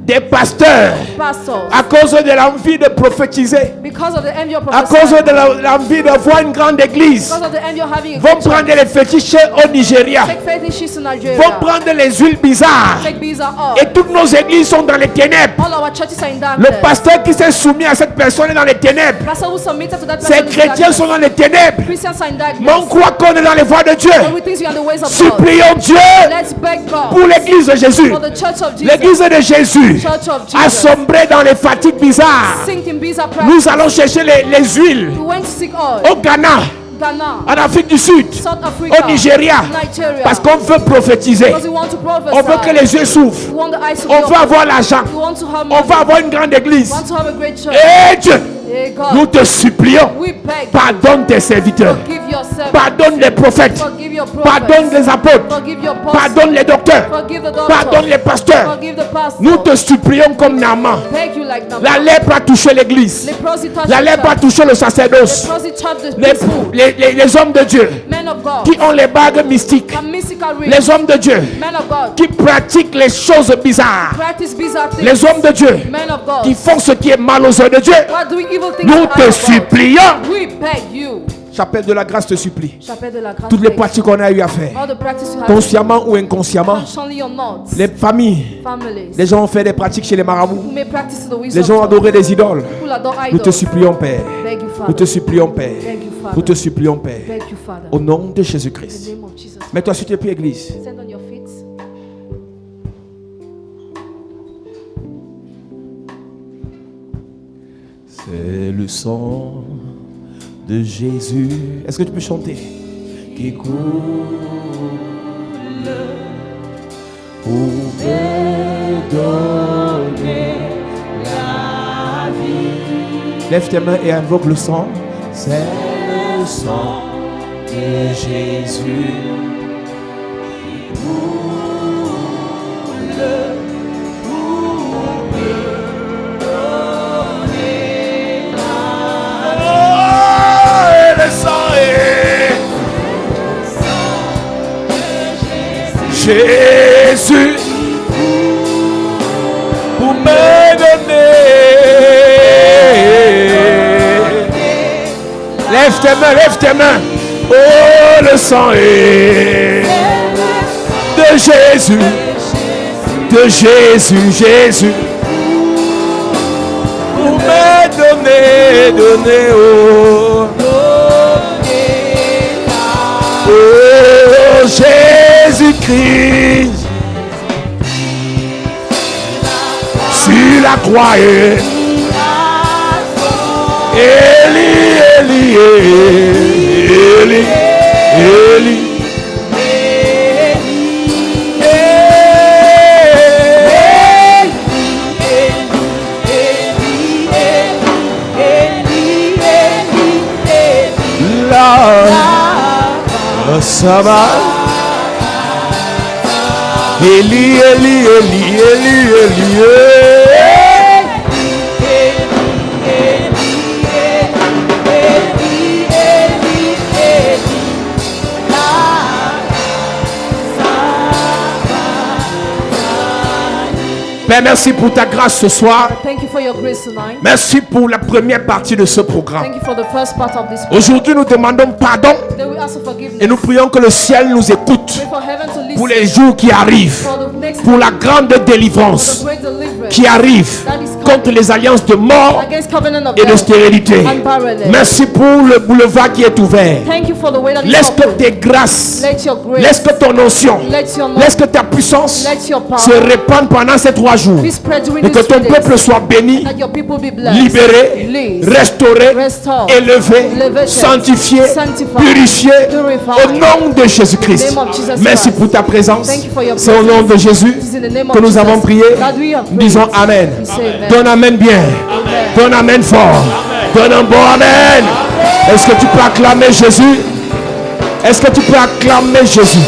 Des pasteurs,
Pastors,
à cause de l'envie de prophétiser,
because of the envy of
à cause
prophesying,
de l'envie de voir une grande église,
because of the envy of having a
vont
good
prendre
church,
les féticheurs au Nigeria,
take fetishes in Nigeria,
vont prendre les huiles bizarres,
take visa off.
et toutes nos églises sont dans les ténèbres.
All our churches are in
Le
darkness.
pasteur qui s'est soumis à cette personne est dans les ténèbres.
Pastor who submitted to that
Ces
person is in
chrétiens
darkness.
sont dans les ténèbres.
Christians are in darkness.
Mais on croit qu'on est dans les voies de Dieu.
But we think we are in the ways of God.
Supplions Dieu
Let's beg God
pour l'église de Jésus.
for the church of Jesus.
L'église de Jésus
Church of
a
Jesus.
sombré dans les fatigues bizarres.
Sink in visa
Nous
practice.
allons chercher les huiles
We went to seek oil.
au Ghana,
Ghana,
en Afrique du Sud,
South Africa,
au Nigeria,
Nigeria.
parce qu'on veut prophétiser.
Because we want to prophesy.
On veut que les yeux s'ouvrent.
We want the eyes to
On
be
veut
open.
avoir l'argent.
We want to have
On
money.
veut avoir une grande église.
We want to have a great church.
Et Dieu,
Hey God,
nous te supplions.
we beg.
Pardonne tes serviteurs.
Forgive your servants.
Pardonne les prophètes.
Forgive your prophets.
Pardonne les apôtres.
Forgive your apostles.
Pardonne les docteurs.
Forgive the doctors.
Pardonne les pasteurs.
Forgive the pastors.
Nous te supplions comme Naaman.
Beg you like them.
La lèpre a touché l'église.
Leprosy touched
La
the
lèpre a
church.
touché le sacerdoce.
Leprosy touched the
Les,
people.
les hommes de Dieu
Men of God.
qui ont les bagues mystiques.
And mystical rings.
Les hommes de Dieu
Men of God.
qui pratiquent les choses bizarres.
Practice bizarre things.
Les hommes de Dieu
Men of God.
qui font ce qui est mal aux yeux de Dieu.
Who are doing evil things
Nous
in the
te
eyes of God.
supplions.
We beg you.
Chapelle de la grâce te supplie.
Chapelle de la grâce.
Toutes les
begs
pratiques qu'on a eu à faire,
you. All the practice you have.
consciemment ou inconsciemment,
Consciously or not.
les familles,
Families.
les gens ont fait des pratiques chez les marabouts.
Who may practice the
Les
wisdom.
gens ont adoré des idoles.
People adore
Nous te
idols.
supplions, Père.
Beg you,
Nous
Father.
te supplions, Père.
Beg you, Father.
Nous te supplions, Père.
Beg you, Father.
Au nom de
In
Jésus-Christ.
the name of Jesus.
Mets-toi sur tes pieds, Église.
Stand on your feet.
C'est le sang de Jésus
Est-ce que tu peux chanter?
qui coule pour me donner la vie.
Lève tes mains et invoque le sang.
C'est le sang de Jésus qui coule pour me donner la vie.
Le sang est Jésus pour me donner. Lève tes mains, lève tes mains. Oh, le sang est de Jésus, de Jésus, Jésus. Pour me donner, donner, oh. Oh, Jésus-Christ, sur la croix, Élie, Élie, Élie, Élie. La Sama. Eli, Eli, Eli, Eli, Eli. Père, merci pour ta grâce ce soir.
Thank you for your grace tonight.
Merci pour la première partie de ce programme.
Thank you for the first part of this.
Aujourd'hui, nous demandons pardon
Today we ask for forgiveness.
et nous prions que le ciel nous écoute
Pray for heaven to listen.
pour les jours qui arrivent,
For the next
pour la grande
for
délivrance
the great deliverance
qui arrive contre les alliances de mort
against covenant of
et de
death
stérilité.
and barrenness.
Merci pour le boulevard qui est ouvert.
Thank you for the way that
Laisse
is
que
open.
tes grâces,
Let your grace,
laisse que ton onction,
let your
laisse que ta puissance
let your power
se répande pendant ces 3 jours.
be spread during
Et que
these
ton
3
peuple
days.
soit béni,
That your people be blessed,
libéré,
released,
restauré,
restored,
élevé,
elevated,
sanctifié,
sanctified,
purifié
purified.
au nom de Jésus-Christ.
Name of Jesus
Merci
Christ.
pour ta présence.
Thank you for your
C'est au nom de Jésus
It is in the name
que
of
nous
Jesus
avons prié.
that we have prayed.
Disons Amen.
We say amen.
Donne Amen bien. Donne Amen fort. Donne un bon Amen. Est-ce que tu peux acclamer Jésus? Est-ce que tu peux acclamer Jésus?